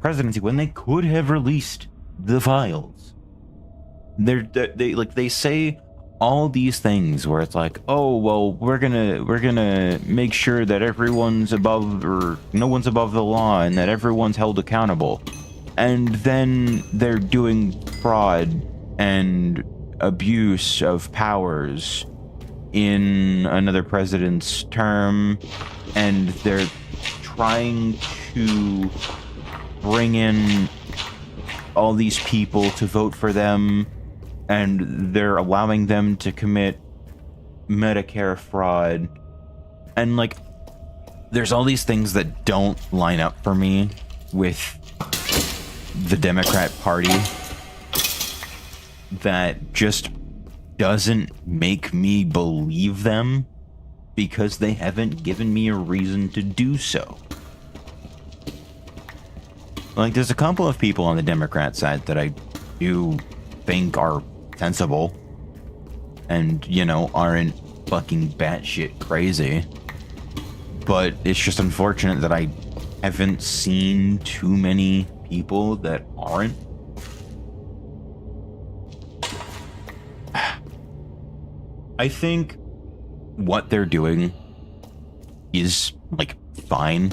presidency, when they could have released the files. They say all these things where it's like, oh well, we're gonna make sure that everyone's above, or no one's above the law, and that everyone's held accountable, and then they're doing fraud and abuse of powers in another president's term, and they're trying to bring in all these people to vote for them, and they're allowing them to commit Medicare fraud, and like, there's all these things that don't line up for me with the Democrat Party that just doesn't make me believe them, because they haven't given me a reason to do so. Like, there's a couple of people on the Democrat side that I do think are sensible and, you know, aren't fucking batshit crazy. But it's just unfortunate that I haven't seen too many people that aren't. I think what they're doing is, like, fine.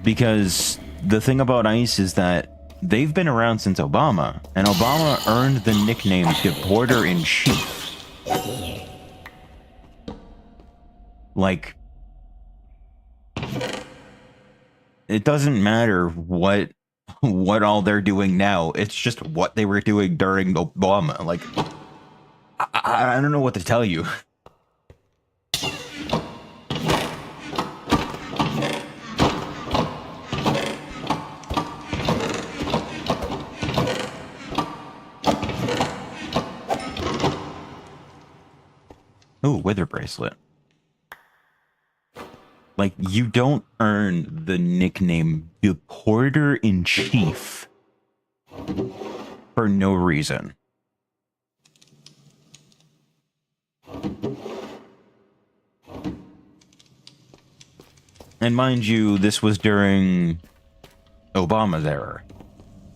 Because the thing about ICE is that they've been around since Obama, and Obama earned the nickname Deporter-in-Chief. Like, it doesn't matter what all they're doing now. It's just what they were doing during Obama. Like, I don't know what to tell you. Ooh, wither bracelet. Like, you don't earn the nickname Deporter-in-Chief for no reason. And mind you, this was during Obama's era,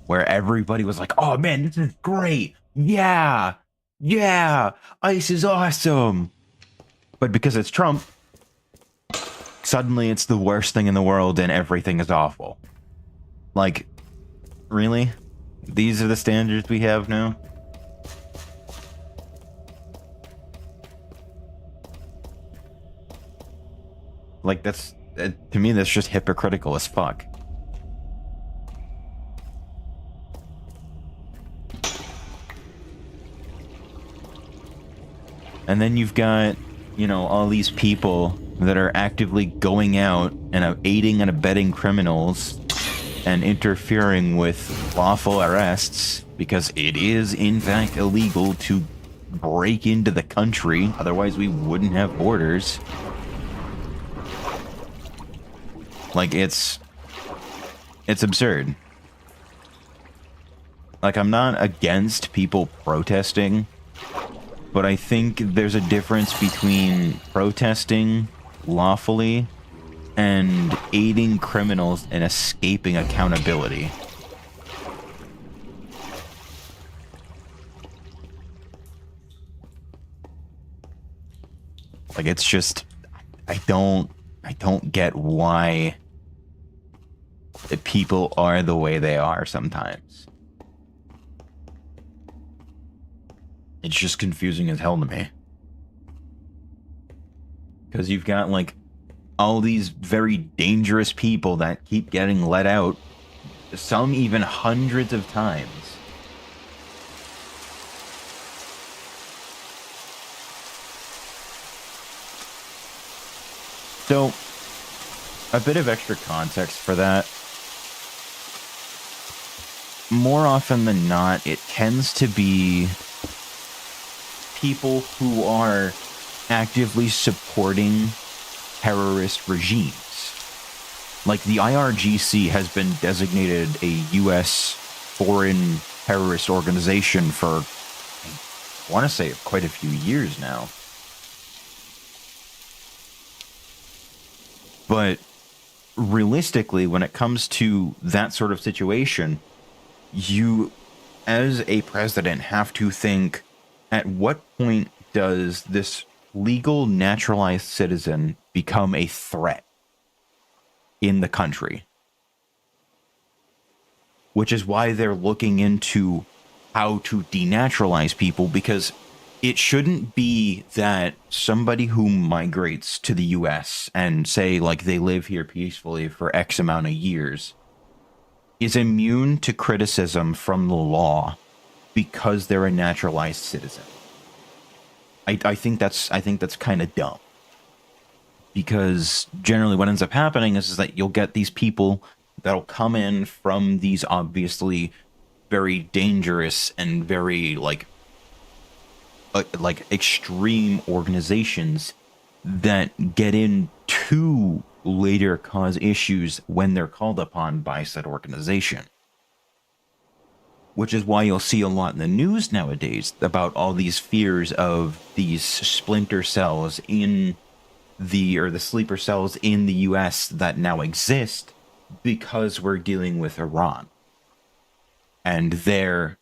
where everybody was like, oh man, this is great. Yeah, ICE is awesome. But because it's Trump, suddenly it's the worst thing in the world and everything is awful. Like, really? These are the standards we have now? Like, that's, to me, that's just hypocritical as fuck. And then you've got, you know, all these people that are actively going out and aiding and abetting criminals and interfering with lawful arrests because it is, in fact, illegal to break into the country. Otherwise, we wouldn't have borders. Like, it's absurd. Like, I'm not against people protesting, but I think there's a difference between protesting lawfully and aiding criminals and escaping accountability. Like, it's just, I don't get why the people are the way they are sometimes. It's just confusing as hell to me. Because you've got, like, all these very dangerous people that keep getting let out, some even hundreds of times. So, a bit of extra context for that. More often than not, it tends to be people who are actively supporting terrorist regimes. Like, the IRGC has been designated a U.S. foreign terrorist organization for, I want to say, quite a few years now. But realistically, when it comes to that sort of situation, you, as a president, have to think, at what point does this legal naturalized citizen become a threat in the country? Which is why they're looking into how to denaturalize people, because it shouldn't be that somebody who migrates to the US and say, like, they live here peacefully for X amount of years is immune to criticism from the law because they're a naturalized citizen. I think that's kind of dumb. Because generally what ends up happening is that you'll get these people that'll come in from these obviously very dangerous and very, like extreme organizations that get in to later cause issues when they're called upon by said organization. Which is why you'll see a lot in the news nowadays about all these fears of these splinter cells in the sleeper cells in the US that now exist because we're dealing with Iran and their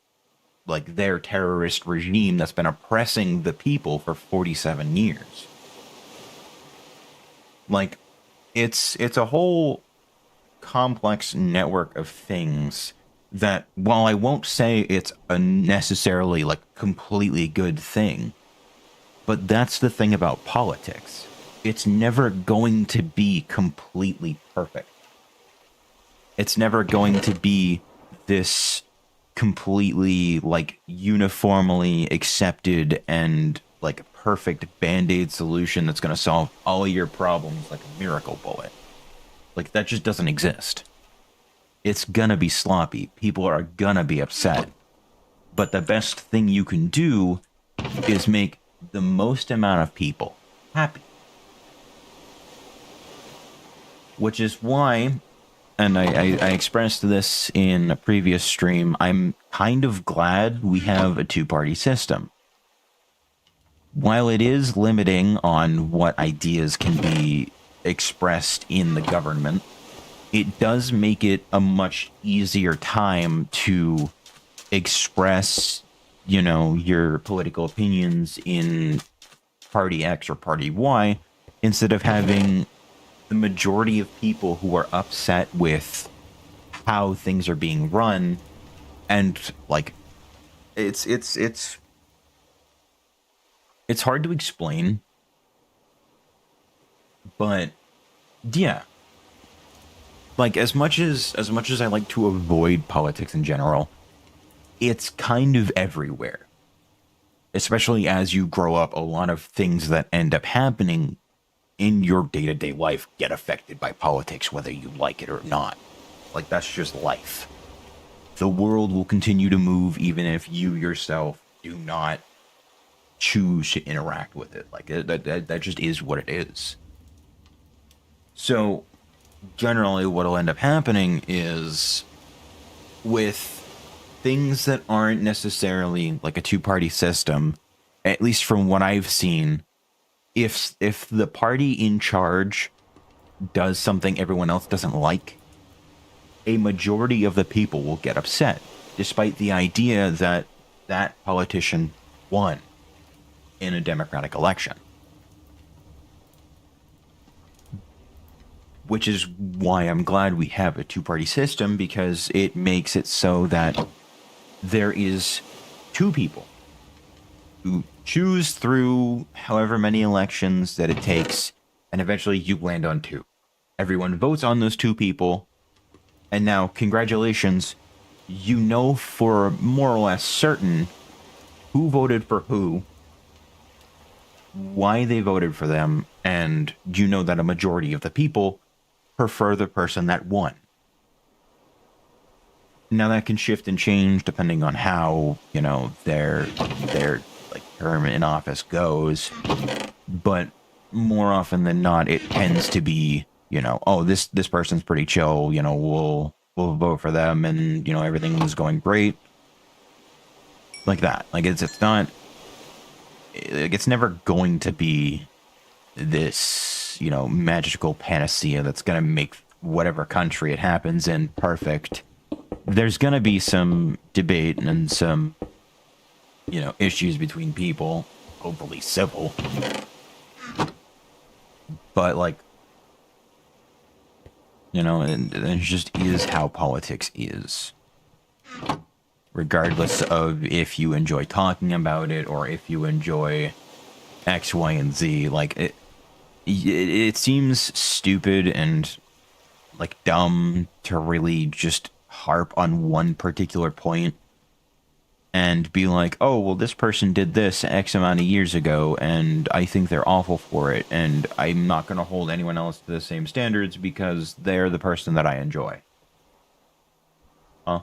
terrorist regime that's been oppressing the people for 47 years. Like, it's a whole complex network of things that, while I won't say it's a necessarily, like, completely good thing, But that's the thing about politics. It's never going to be completely perfect. It's never going to be this completely, like, uniformly accepted and, like, perfect band-aid solution that's going to solve all your problems like a miracle bullet. Like, that just doesn't exist. It's gonna be sloppy. People are gonna be upset. But the best thing you can do is make the most amount of people happy. Which is why, and I expressed this in a previous stream, I'm kind of glad we have a two-party system. While it is limiting on what ideas can be expressed in the government, it does make it a much easier time to express, you know, your political opinions in Party X or Party Y, instead of having the majority of people who are upset with how things are being run. And, like, it's hard to explain, but yeah. Like, as much as I like to avoid politics in general, it's kind of everywhere. Especially as you grow up, a lot of things that end up happening in your day-to-day life get affected by politics, whether you like it or not. Like, that's just life. The world will continue to move even if you yourself do not choose to interact with it. Like, that just is what it is. So, generally what'll end up happening is, with things that aren't necessarily like a two-party system, at least from what I've seen, if the party in charge does something everyone else doesn't like, a majority of the people will get upset, despite the idea that that politician won in a democratic election. Which is why I'm glad we have a two-party system, because it makes it so that there is two people who choose through however many elections that it takes, and eventually you land on two. Everyone votes on those two people, and now, congratulations, you know for more or less certain who voted for who, why they voted for them, and you know that a majority of the people prefer the person that won. Now that can shift and change depending on how, you know, their like term in office goes, but more often than not, it tends to be, you know, oh, this person's pretty chill, you know, we'll vote for them, and, you know, everything was going great, like that. Like, it's not, like, it's never going to be this, you know, magical panacea that's going to make whatever country it happens in perfect. There's going to be some debate and some, you know, issues between people, hopefully civil. But, like, you know, it just is how politics is. Regardless of if you enjoy talking about it or if you enjoy X, Y, and Z, like, it seems stupid and, like, dumb to really just harp on one particular point and be like, oh, well, this person did this X amount of years ago, and I think they're awful for it, and I'm not going to hold anyone else to the same standards because they're the person that I enjoy. Huh?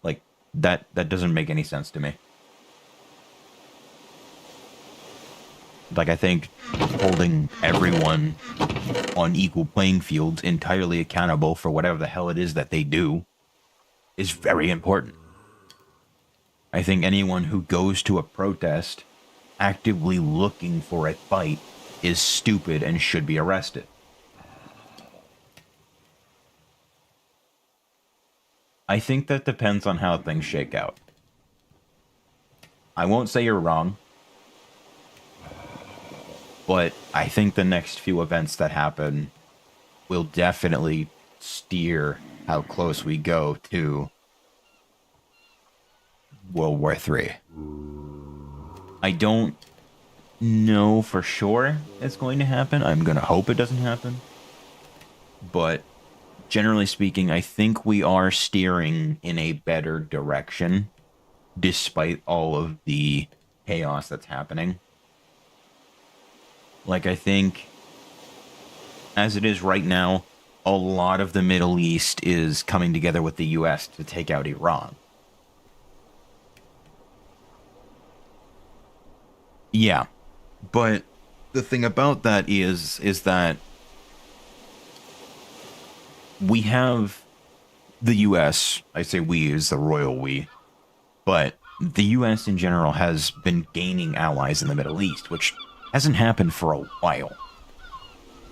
Like, that doesn't make any sense to me. Like, I think holding everyone on equal playing fields, entirely accountable for whatever the hell it is that they do, is very important. I think anyone who goes to a protest actively looking for a fight is stupid and should be arrested. I think that depends on how things shake out. I won't say you're wrong, but I think the next few events that happen will definitely steer how close we go to World War III. I don't know for sure it's going to happen. I'm going to hope it doesn't happen. But generally speaking, I think we are steering in a better direction despite all of the chaos that's happening. Like, I think as it is right now, a lot of the Middle East is coming together with the US to take out Iran. Yeah, but the thing about that is that we have the US, I say we is the royal we, but the US in general has been gaining allies in the Middle East, which hasn't happened for a while.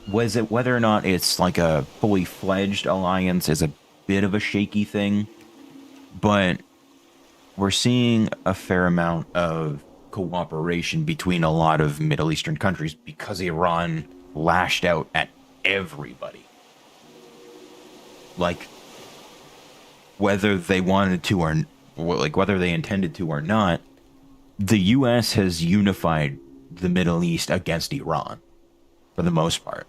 Was it whether or not it's like a fully fledged alliance is a bit of a shaky thing, but we're seeing a fair amount of cooperation between a lot of Middle Eastern countries because Iran lashed out at everybody. Like, whether they wanted to or like whether they intended to or not, the US has unified the Middle East against Iran for the most part.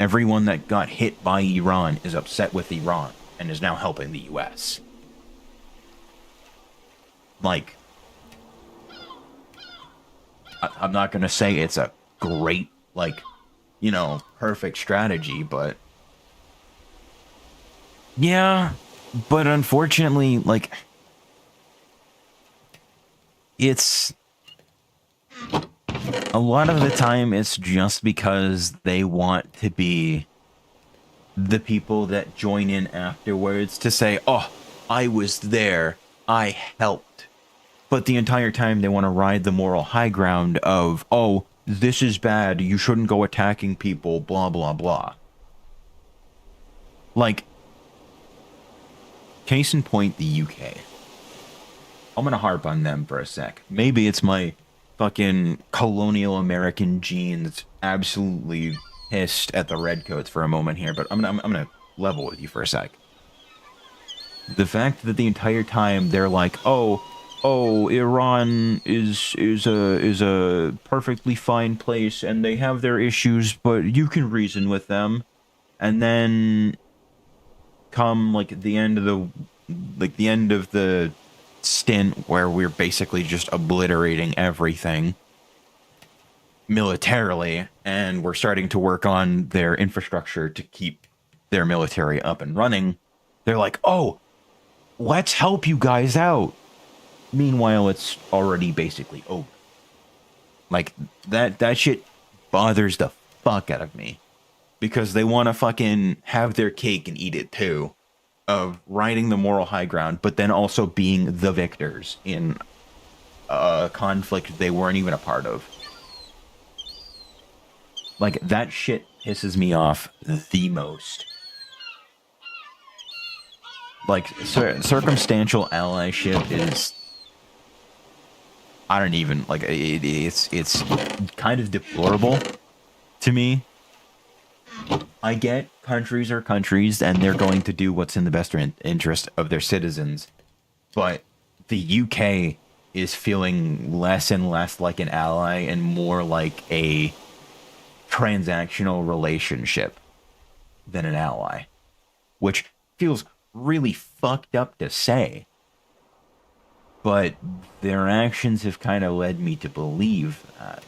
Everyone that got hit by Iran is upset with Iran and is now helping the US. Like, I'm not going to say it's a great, like, you know, perfect strategy, but yeah, but unfortunately, like, it's a lot of the time it's just because they want to be the people that join in afterwards to say, oh, I was there, I helped. But the entire time they want to ride the moral high ground of, oh, this is bad, you shouldn't go attacking people, blah, blah, blah. Like, case in point, the UK. I'm gonna harp on them for a sec. Maybe it's my fucking colonial American genes absolutely pissed at the redcoats for a moment here, but I'm gonna level with you for a sec. The fact that the entire time they're like, oh, Iran is a perfectly fine place and they have their issues, but you can reason with them. And then come like the end of the stint where we're basically just obliterating everything militarily, and we're starting to work on their infrastructure to keep their military up and running. They're like, oh, let's help you guys out. Meanwhile, it's already basically over. Like, that shit bothers the fuck out of me. Because they want to fucking have their cake and eat it too. Of riding the moral high ground, but then also being the victors in a conflict they weren't even a part of. Like, that shit pisses me off the most. Like, circumstantial allyship is... I don't even... Like, it's kind of deplorable to me. I get countries are countries, and they're going to do what's in the best interest of their citizens. But the UK is feeling less and less like an ally and more like a transactional relationship than an ally. Which feels really fucked up to say. But their actions have kind of led me to believe that.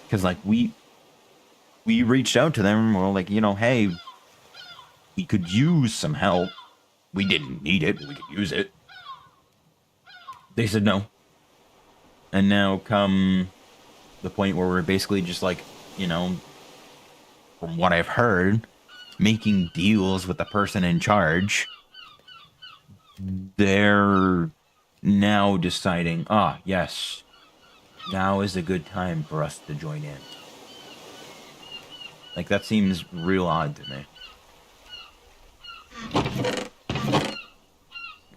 Because, like, we reached out to them and we're like, you know, hey, we could use some help. We didn't need it, but we could use it. They said no. And now come the point where we're basically just like, you know, from what I've heard, making deals with the person in charge. They're now deciding, yes, now is a good time for us to join in. Like, that seems real odd to me.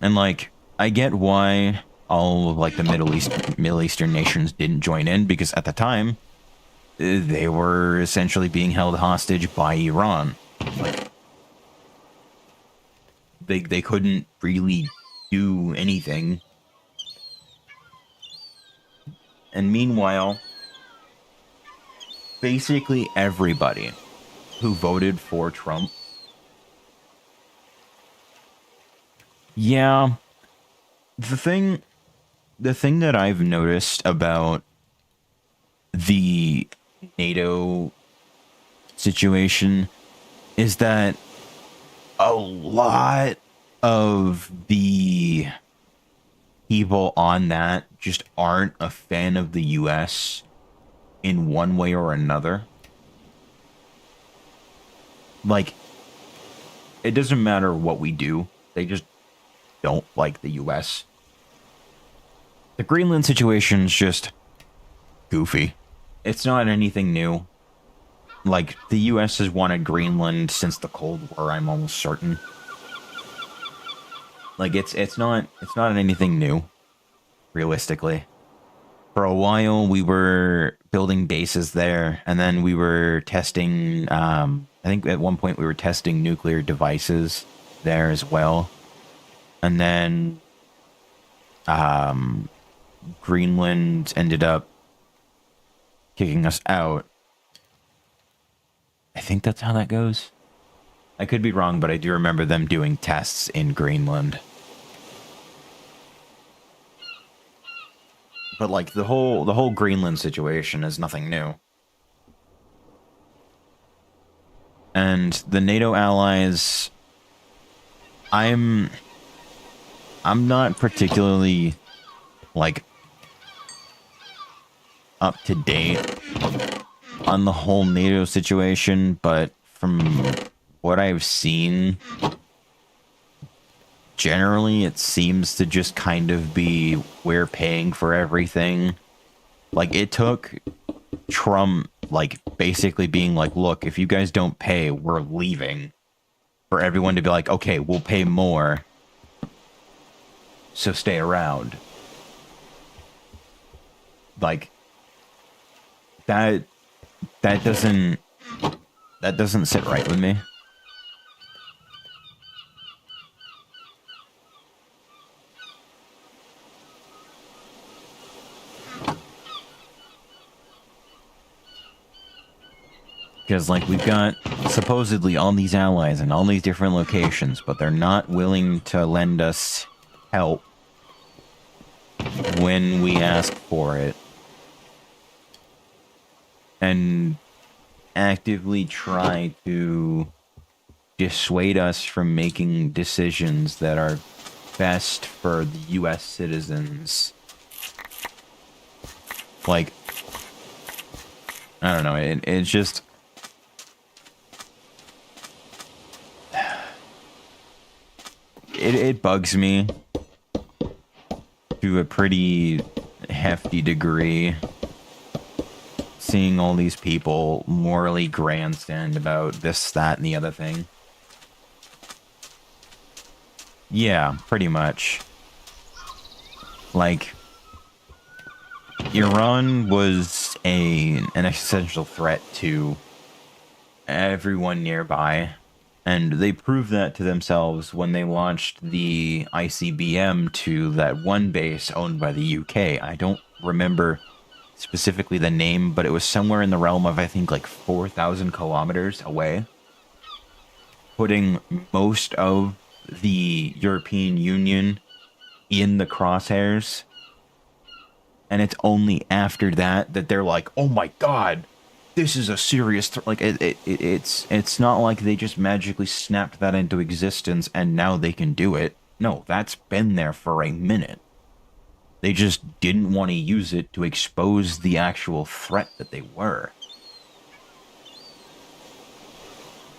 And, like, I get why all of, like, the Middle Eastern nations didn't join in, because at the time, they were essentially being held hostage by Iran. Like, they couldn't really do anything And meanwhile, basically everybody who voted for Trump, yeah, the thing that I've noticed about the NATO situation is that a lot of the people on that just aren't a fan of the US in one way or another. Like, it doesn't matter what we do, they just don't like the US. The Greenland situation's just goofy. It's not anything new. Like, the US has wanted Greenland since the Cold War, I'm almost certain. Like, it's not anything new, realistically. For a while, we were building bases there, and then we were testing, I think at one point we were testing nuclear devices there as well. And then, Greenland ended up kicking us out. I think that's how that goes. I could be wrong, but I do remember them doing tests in Greenland. But like the whole Greenland situation is nothing new. And the NATO allies, I'm not particularly like up to date on the whole NATO situation, but from what I've seen, generally it seems to just kind of be we're paying for everything. Like, it took Trump, like, basically being like, look, if you guys don't pay, we're leaving, for everyone to be like, okay, we'll pay more, so stay around. Like, that doesn't sit right with me. Because, like, we've got supposedly all these allies in all these different locations, but they're not willing to lend us help when we ask for it. And actively try to dissuade us from making decisions that are best for the US citizens. Like, I don't know, it's just... It bugs me to a pretty hefty degree, seeing all these people morally grandstand about this, that, and the other thing. Yeah, pretty much. Like, Iran was an existential threat to everyone nearby, and they proved that to themselves when they launched the ICBM to that one base owned by the UK. I don't remember specifically the name, but it was somewhere in the realm of, I think, like 4,000 kilometers away, putting most of the European Union in the crosshairs. And it's only after that that they're like, oh my god, this is a serious like, it's not like they just magically snapped that into existence and now they can do it. No, that's been there for a minute. They just didn't want to use it to expose the actual threat that they were.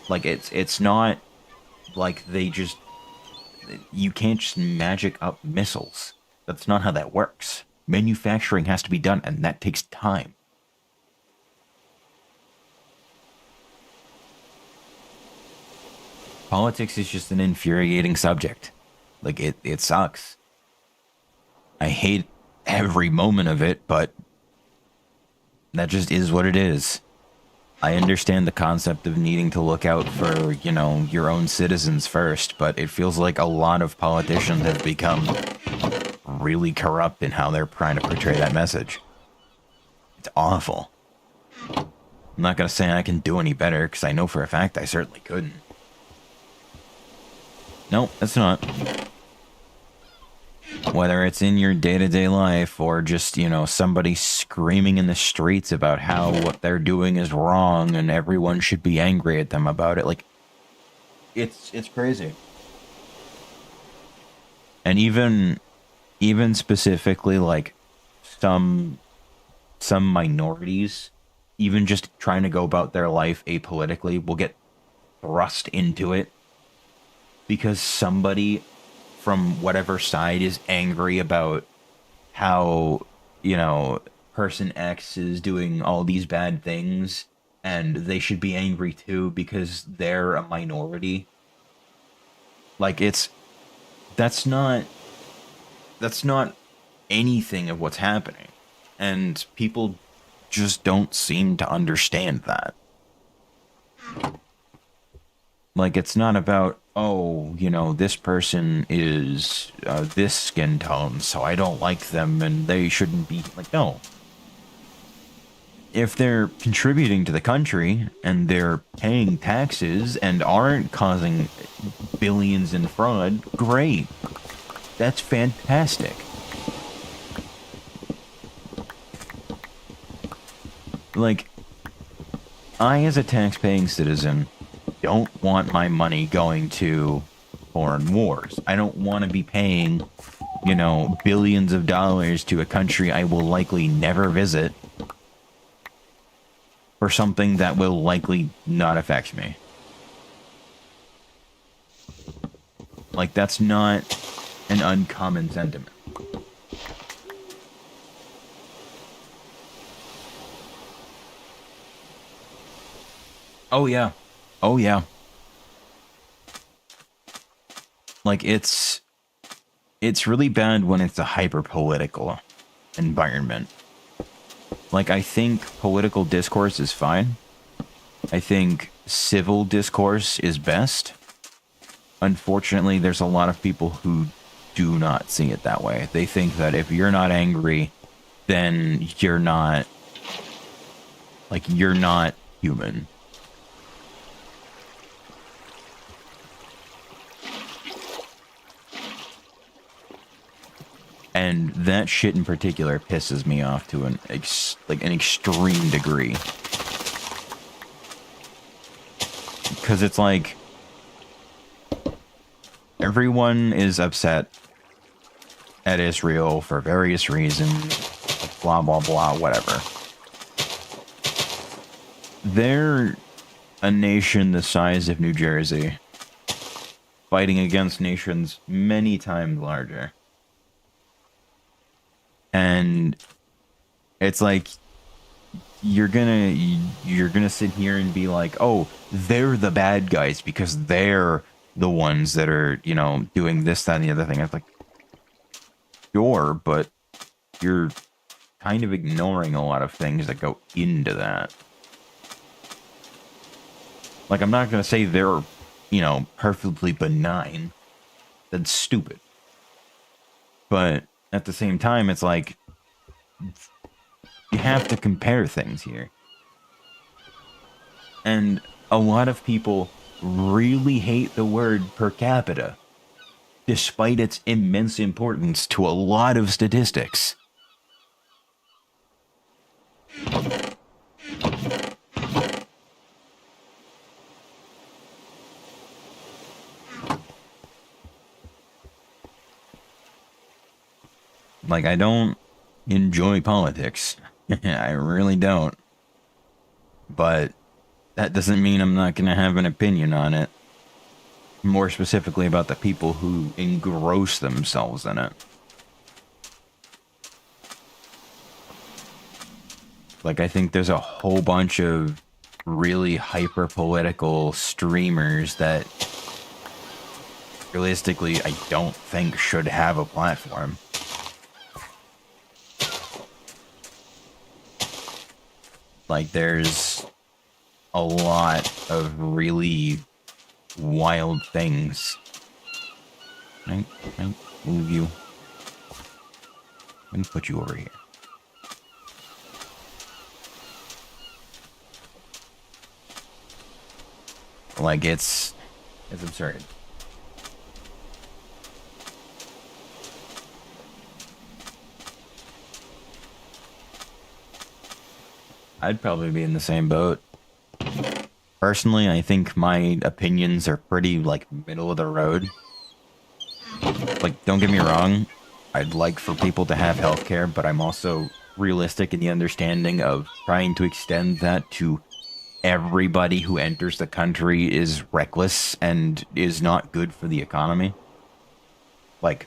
Like, it's not like they just... You can't just magic up missiles. That's not how that works. Manufacturing has to be done, and that takes time. Politics is just an infuriating subject. Like, it sucks. I hate every moment of it, but that just is what it is. I understand the concept of needing to look out for, you know, your own citizens first, but it feels like a lot of politicians have become really corrupt in how they're trying to portray that message. It's awful. I'm not gonna say I can do any better, because I know for a fact I certainly couldn't. Nope, that's not. Whether it's in your day-to-day life or just, you know, somebody screaming in the streets about how what they're doing is wrong and everyone should be angry at them about it, like, it's crazy. And even specifically, like, some minorities, even just trying to go about their life apolitically, will get thrust into it because somebody from whatever side is angry about how, you know, person X is doing all these bad things and they should be angry too because they're a minority. Like, that's not anything of what's happening. And people just don't seem to understand that. Like, it's not about, oh, you know, this person is this skin tone, so I don't like them and they shouldn't be. Like, no. If they're contributing to the country and they're paying taxes and aren't causing billions in fraud, great. That's fantastic. Like, I, as a tax-paying citizen, don't want my money going to foreign wars. I don't want to be paying, you know, billions of dollars to a country I will likely never visit for something that will likely not affect me. Like, that's not an uncommon sentiment. Oh yeah. Oh yeah. Like, it's really bad when it's a hyper-political environment. Like, I think political discourse is fine. I think civil discourse is best. Unfortunately, there's a lot of people who do not see it that way. They think that if you're not angry, then you're not, like, you're not human. And that shit in particular pisses me off to an extreme degree. Because it's like, everyone is upset at Israel for various reasons, blah, blah, blah, whatever. They're a nation the size of New Jersey, fighting against nations many times larger. And it's like, you're gonna sit here and be like, oh, they're the bad guys because they're the ones that are, you know, doing this, that, and the other thing. It's like, sure, but you're kind of ignoring a lot of things that go into that. Like, I'm not gonna say they're, you know, perfectly benign. That's stupid. But at the same time, it's like, you have to compare things here. And a lot of people really hate the word per capita, despite its immense importance to a lot of statistics. Like, I don't enjoy politics. I really don't. But that doesn't mean I'm not going to have an opinion on it. More specifically about the people who engross themselves in it. Like, I think there's a whole bunch of really hyper-political streamers that realistically I don't think should have a platform. Like, there's a lot of really wild things. Can I move you? Let me put you over here. Like, it's absurd. I'd probably be in the same boat. Personally, I think my opinions are pretty, like, middle of the road. Like, don't get me wrong, I'd like for people to have healthcare, but I'm also realistic in the understanding of trying to extend that to everybody who enters the country is reckless and is not good for the economy. Like,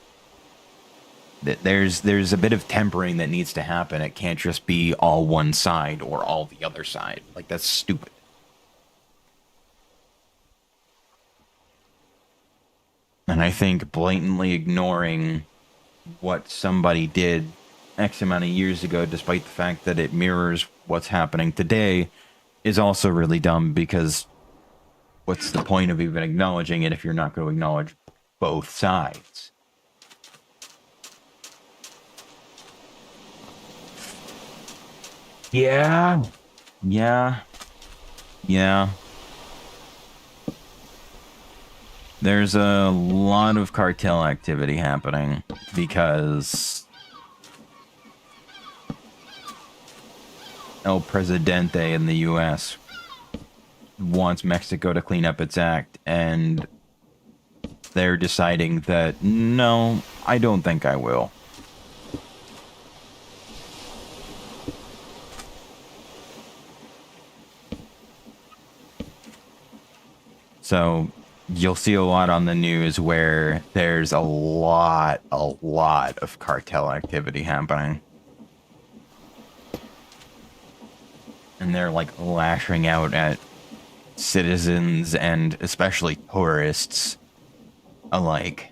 there's a bit of tempering that needs to happen. It can't just be all one side or all the other side. Like, that's stupid. And I think blatantly ignoring what somebody did X amount of years ago, despite the fact that it mirrors what's happening today, is also really dumb, because what's the point of even acknowledging it if you're not going to acknowledge both sides? Yeah. Yeah. Yeah. There's a lot of cartel activity happening because El Presidente in the US wants Mexico to clean up its act, and they're deciding that, no, I don't think I will. So you'll see a lot on the news where there's a lot of cartel activity happening. And they're like lashing out at citizens and especially tourists alike.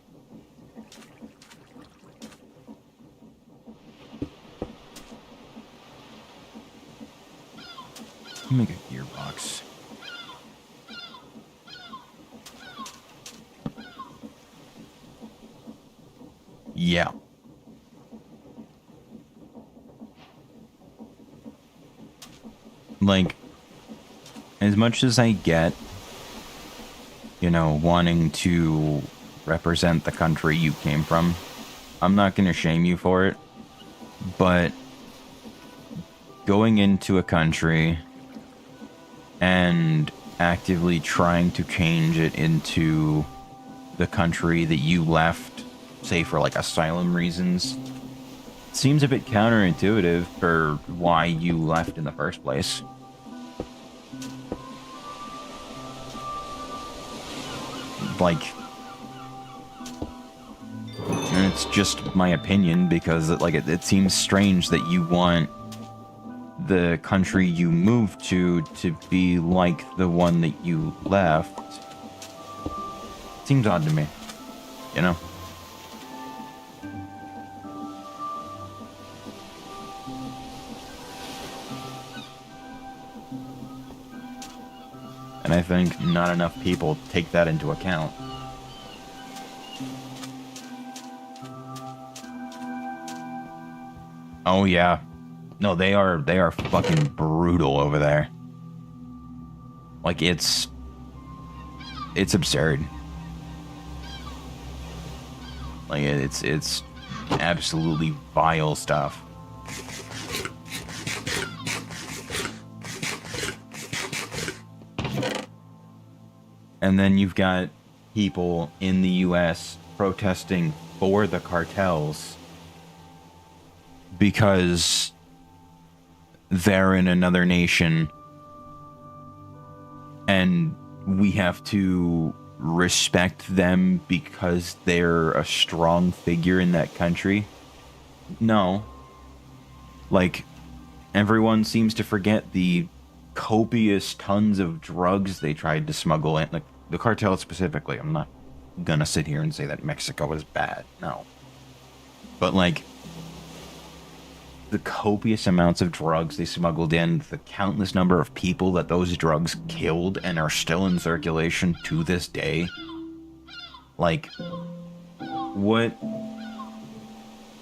Let me make a gearbox. Yeah. Like, as much as I get, you know, wanting to represent the country you came from, I'm not going to shame you for it, but going into a country and actively trying to change it into the country that you left, say for like asylum reasons, seems a bit counterintuitive for why you left in the first place. Like, and it's just my opinion, because it seems strange that you want the country you moved to be like the one that you left. Seems odd to me, you know? And I think not enough people take that into account. Oh yeah. No, they are fucking brutal over there. Like, it's absurd. Like, it's absolutely vile stuff. And then you've got people in the US protesting for the cartels because they're in another nation and we have to respect them because they're a strong figure in that country. No. Like, everyone seems to forget the copious tons of drugs they tried to smuggle in, like the cartel specifically. I'm not gonna sit here and say that Mexico is bad, no, but like the copious amounts of drugs they smuggled in, the countless number of people that those drugs killed and are still in circulation to this day. Like, what?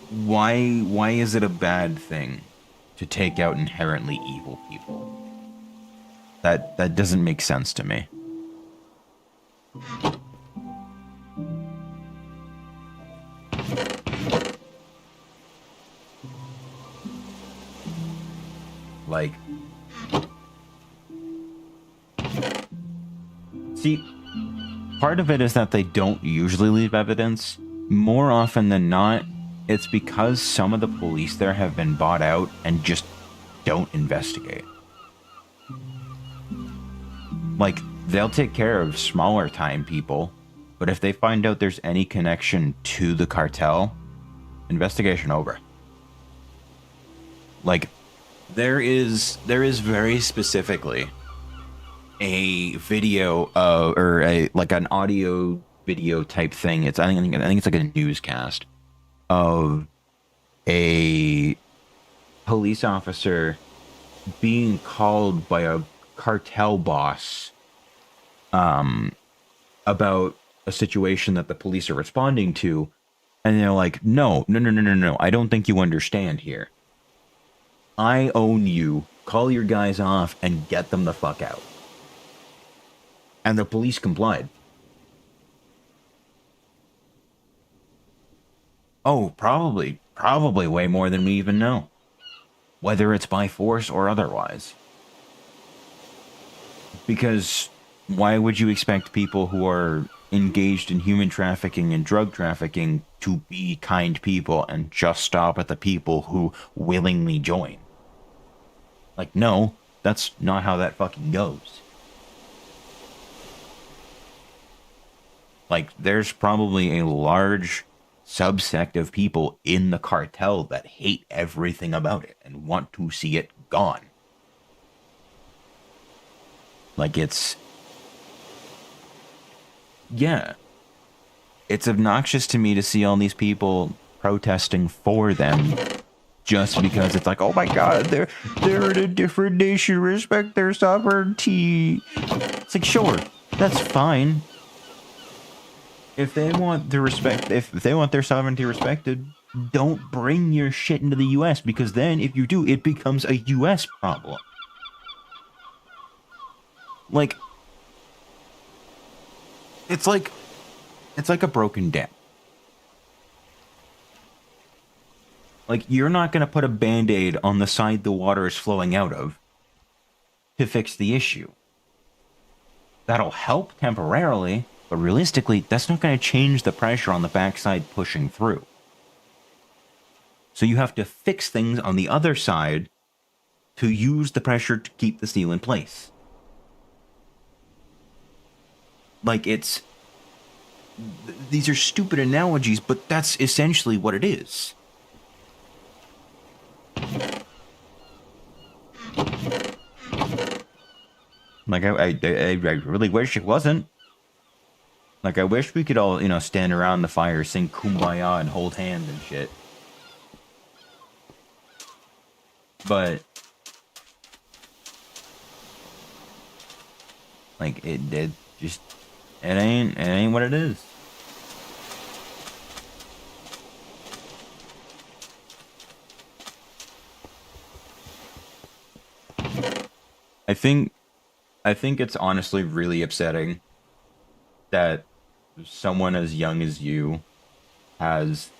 Why is it a bad thing to take out inherently evil people? That doesn't make sense to me. Like, see, part of it is that they don't usually leave evidence. More often than not, it's because some of the police there have been bought out and just don't investigate. Like, they'll take care of smaller time people, but if they find out there's any connection to the cartel, investigation over. Like, there is very specifically a video or a like an audio video type thing. I think it's like a newscast of a police officer being called by a cartel boss about a situation that the police are responding to, and they're like, no, I don't think you understand here. I own you. Call your guys off and get them the fuck out. And the police complied. Oh, probably way more than we even know. Whether it's by force or otherwise. Because why would you expect people who are engaged in human trafficking and drug trafficking to be kind people and just stop at the people who willingly join? Like, no, that's not how that fucking goes. Like, there's probably a large subsect of people in the cartel that hate everything about it and want to see it gone. Like, yeah. It's obnoxious to me to see all these people protesting for them just because it's like, oh my god, they're in a different nation, respect their sovereignty. It's like, sure, that's fine. If they want their respect, if they want their sovereignty respected, don't bring your shit into the US, because then if you do, it becomes a US problem. Like, it's like a broken dam. Like, you're not going to put a band-aid on the side the water is flowing out of to fix the issue. That'll help temporarily, but realistically, that's not going to change the pressure on the backside pushing through. So you have to fix things on the other side to use the pressure to keep the steel in place. Like, these are stupid analogies, but that's essentially what it is. Like, I really wish it wasn't. Like, I wish we could all, stand around the fire, sing Kumbaya, and hold hands and shit. But, like, it ain't what it is. I think it's honestly really upsetting that someone as young as you has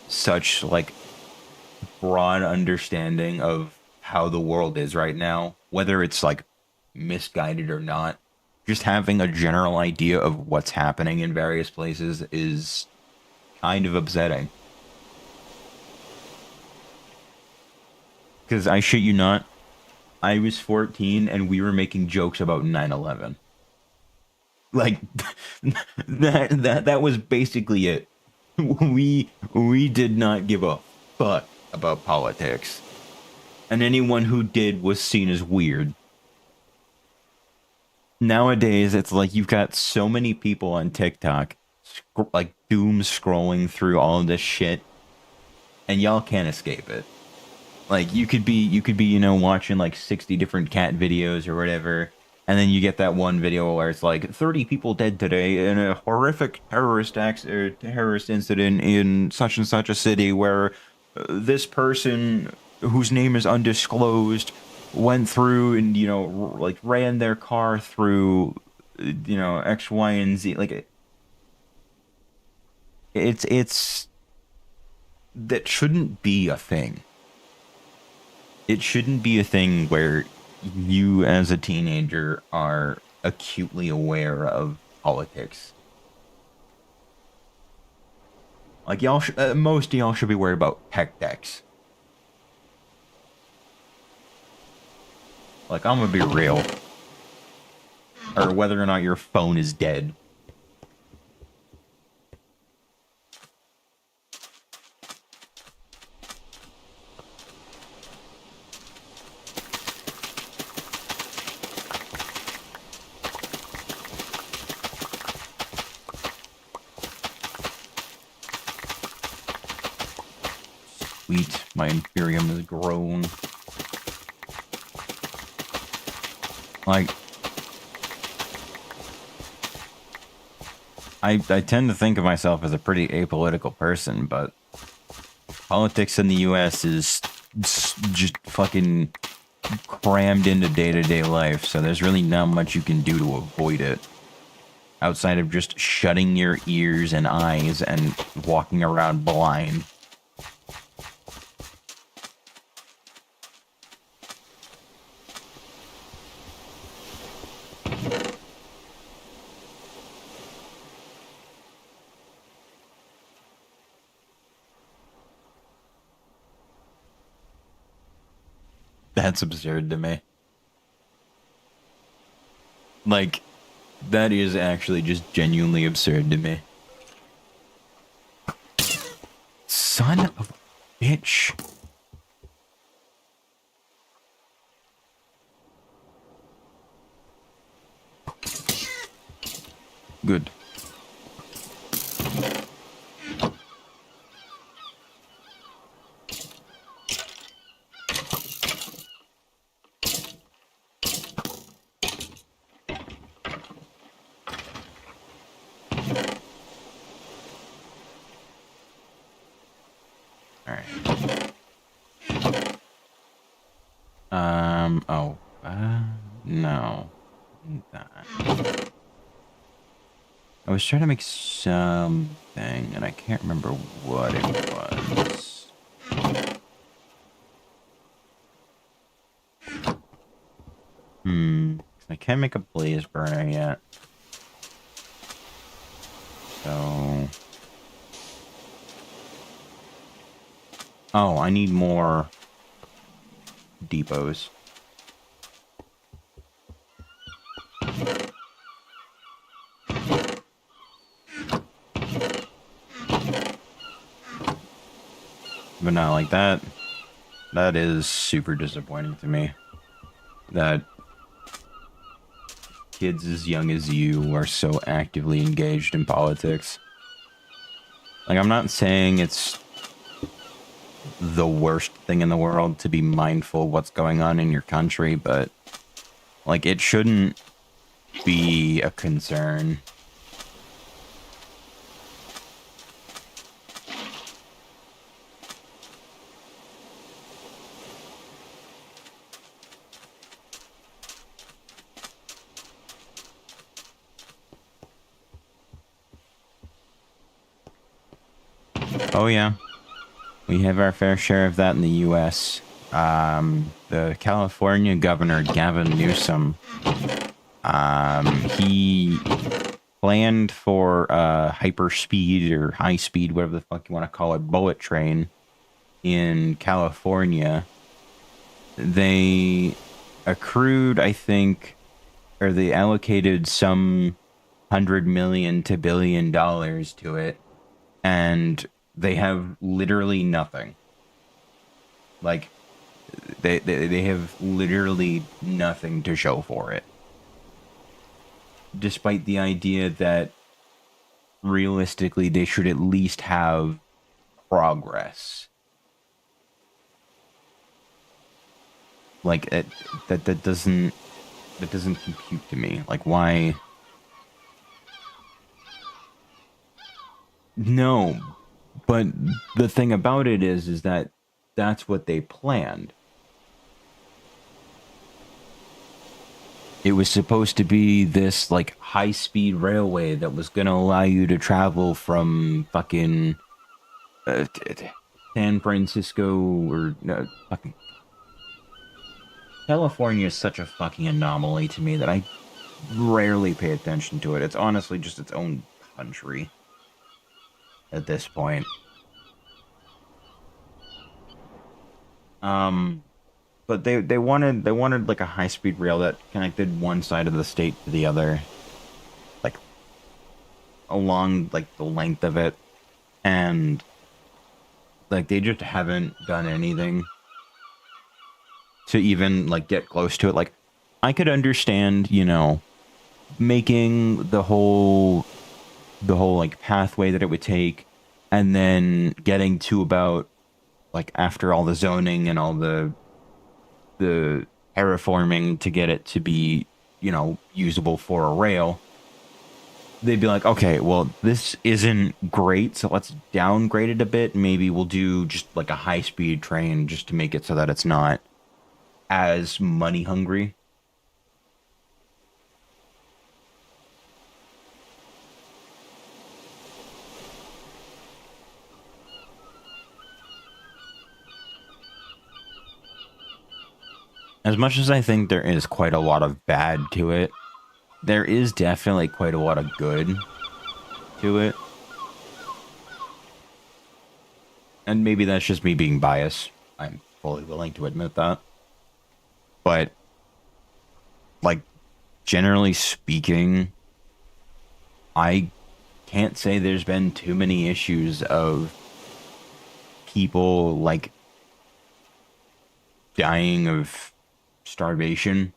such, like, broad understanding of how the world is right now, whether it's, like, misguided or not. Just having a general idea of what's happening in various places is kind of upsetting. Because I shit you not, I was 14 and we were making jokes about 9/11. Like, that was basically it. We did not give a fuck about politics. And anyone who did was seen as weird. Nowadays, it's like you've got so many people on TikTok, like, doom scrolling through all of this shit, and y'all can't escape it. Like, you could be, watching like 60 different cat videos or whatever, and then you get that one video where it's like 30 people dead today in a horrific terrorist incident in such and such a city where this person whose name is undisclosed went through and, like, ran their car through you know, X, Y, and Z. Like it's that shouldn't be a thing. It shouldn't be a thing where you as a teenager are acutely aware of politics. Like most of y'all should be worried about tech decks. Like, I'm gonna be real. Or whether or not your phone is dead. Sweet, my Imperium has grown. Like, I tend to think of myself as a pretty apolitical person, but politics in the US is just fucking crammed into day-to-day life, so there's really not much you can do to avoid it. Outside of just shutting your ears and eyes and walking around blind. That's absurd to me. Like, that is actually just genuinely absurd to me. Son of a bitch. Good. Alright. Oh. No. That. I was trying to make something, and I can't remember what it was. I can't make a blaze burner yet. So... Oh, I need more depots. But not like that. That is super disappointing to me. That kids as young as you are so actively engaged in politics. Like, I'm not saying it's the worst thing in the world to be mindful of what's going on in your country, but, like, it shouldn't be a concern. Oh, yeah. We have our fair share of that in the U.S. The California governor, Gavin Newsom, he planned for a hyperspeed or high speed, whatever the fuck you want to call it, bullet train in California. They accrued, I think, or they allocated some $100 million to $1 billion to it, and they have literally nothing. Like, they have literally nothing to show for it. Despite the idea that realistically they should at least have progress. Like, that doesn't compute to me. Like, why? No, but the thing about it is that that's what they planned. it was supposed to be this like high-speed railway that was gonna allow you to travel from fucking San Francisco or fucking California is such a fucking anomaly to me that I rarely pay attention to it. It's honestly just its own country at this point. Um, but they wanted like a high speed rail that connected one side of the state to the other, like along like the length of it, and like they just haven't done anything to even like get close to it. Like I could understand, making the whole like pathway that it would take, and then getting to about like after all the zoning and all the terraforming to get it to be usable for a rail. They'd be like, okay, well, this isn't great, so let's downgrade it a bit. Maybe we'll do just like a high speed train just to make it so that it's not as money hungry. As much as I think there is quite a lot of bad to it, there is definitely quite a lot of good to it. And maybe that's just me being biased. I'm fully willing to admit that. But, like, generally speaking, I can't say there's been too many issues of people, like, dying of starvation.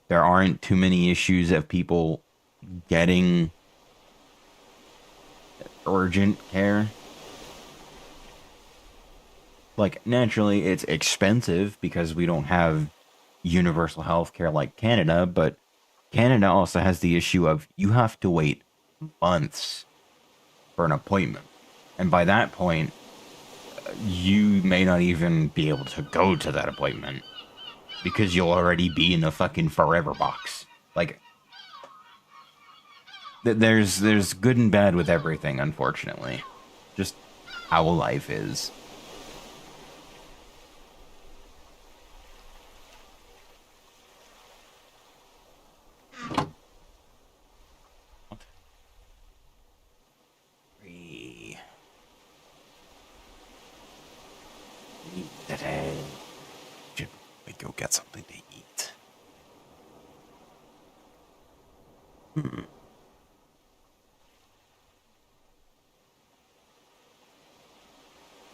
There aren't too many issues of people getting urgent care. Like, naturally, it's expensive because we don't have universal health care like Canada, but Canada also has the issue of you have to wait months for an appointment. And by that point, you may not even be able to go to that appointment because you'll already be in a fucking forever box. Like, there's good and bad with everything, unfortunately. Just how life is. Three. Today. Should we go get something to eat? Hmm.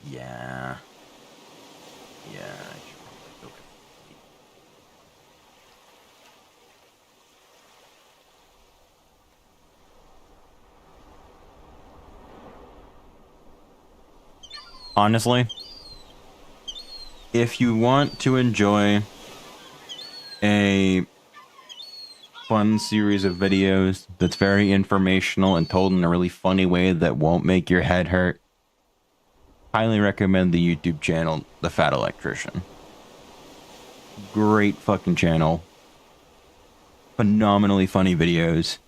Yeah. Yeah, I should probably go get something to eat. Honestly, if you want to enjoy a fun series of videos that's very informational and told in a really funny way that won't make your head hurt, highly recommend the YouTube channel, The Fat Electrician. Great fucking channel. Phenomenally funny videos.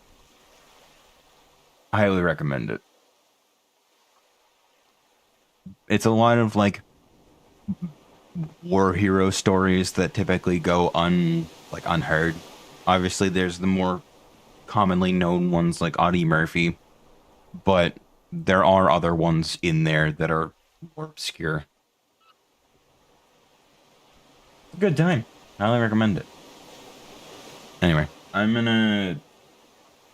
Highly recommend it. It's a lot of like war hero stories that typically go unheard. Obviously, there's the more commonly known ones like Audie Murphy, but there are other ones in there that are more obscure. Good time. Highly recommend it. Anyway, I'm gonna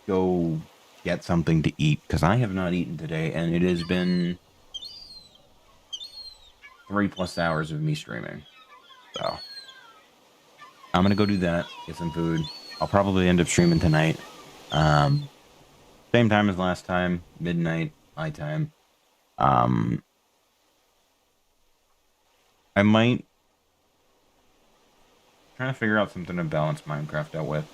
go get something to eat because I have not eaten today, and it has been 3+ hours of me streaming. So I'm gonna go do that, get some food. I'll probably end up streaming tonight. Um, Same time as last time, midnight my time. Um, I might try to figure out something to balance Minecraft out with.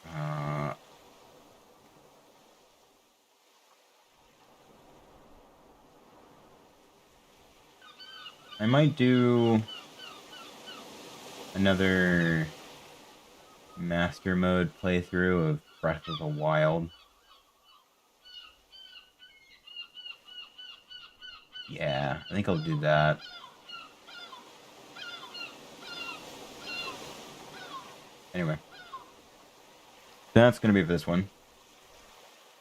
Uh, I might do another master mode playthrough of Breath of the Wild. Yeah, I think I'll do that. Anyway, that's going to be it for this one.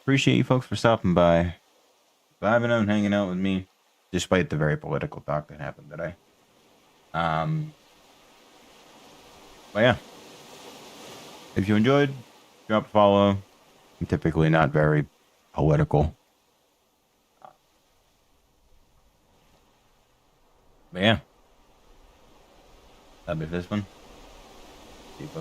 Appreciate you folks for stopping by, vibing out and hanging out with me, despite the very political talk that happened today. But yeah, if you enjoyed, drop a follow. I'm typically not very political. But yeah, that'll be for this one. See you folks.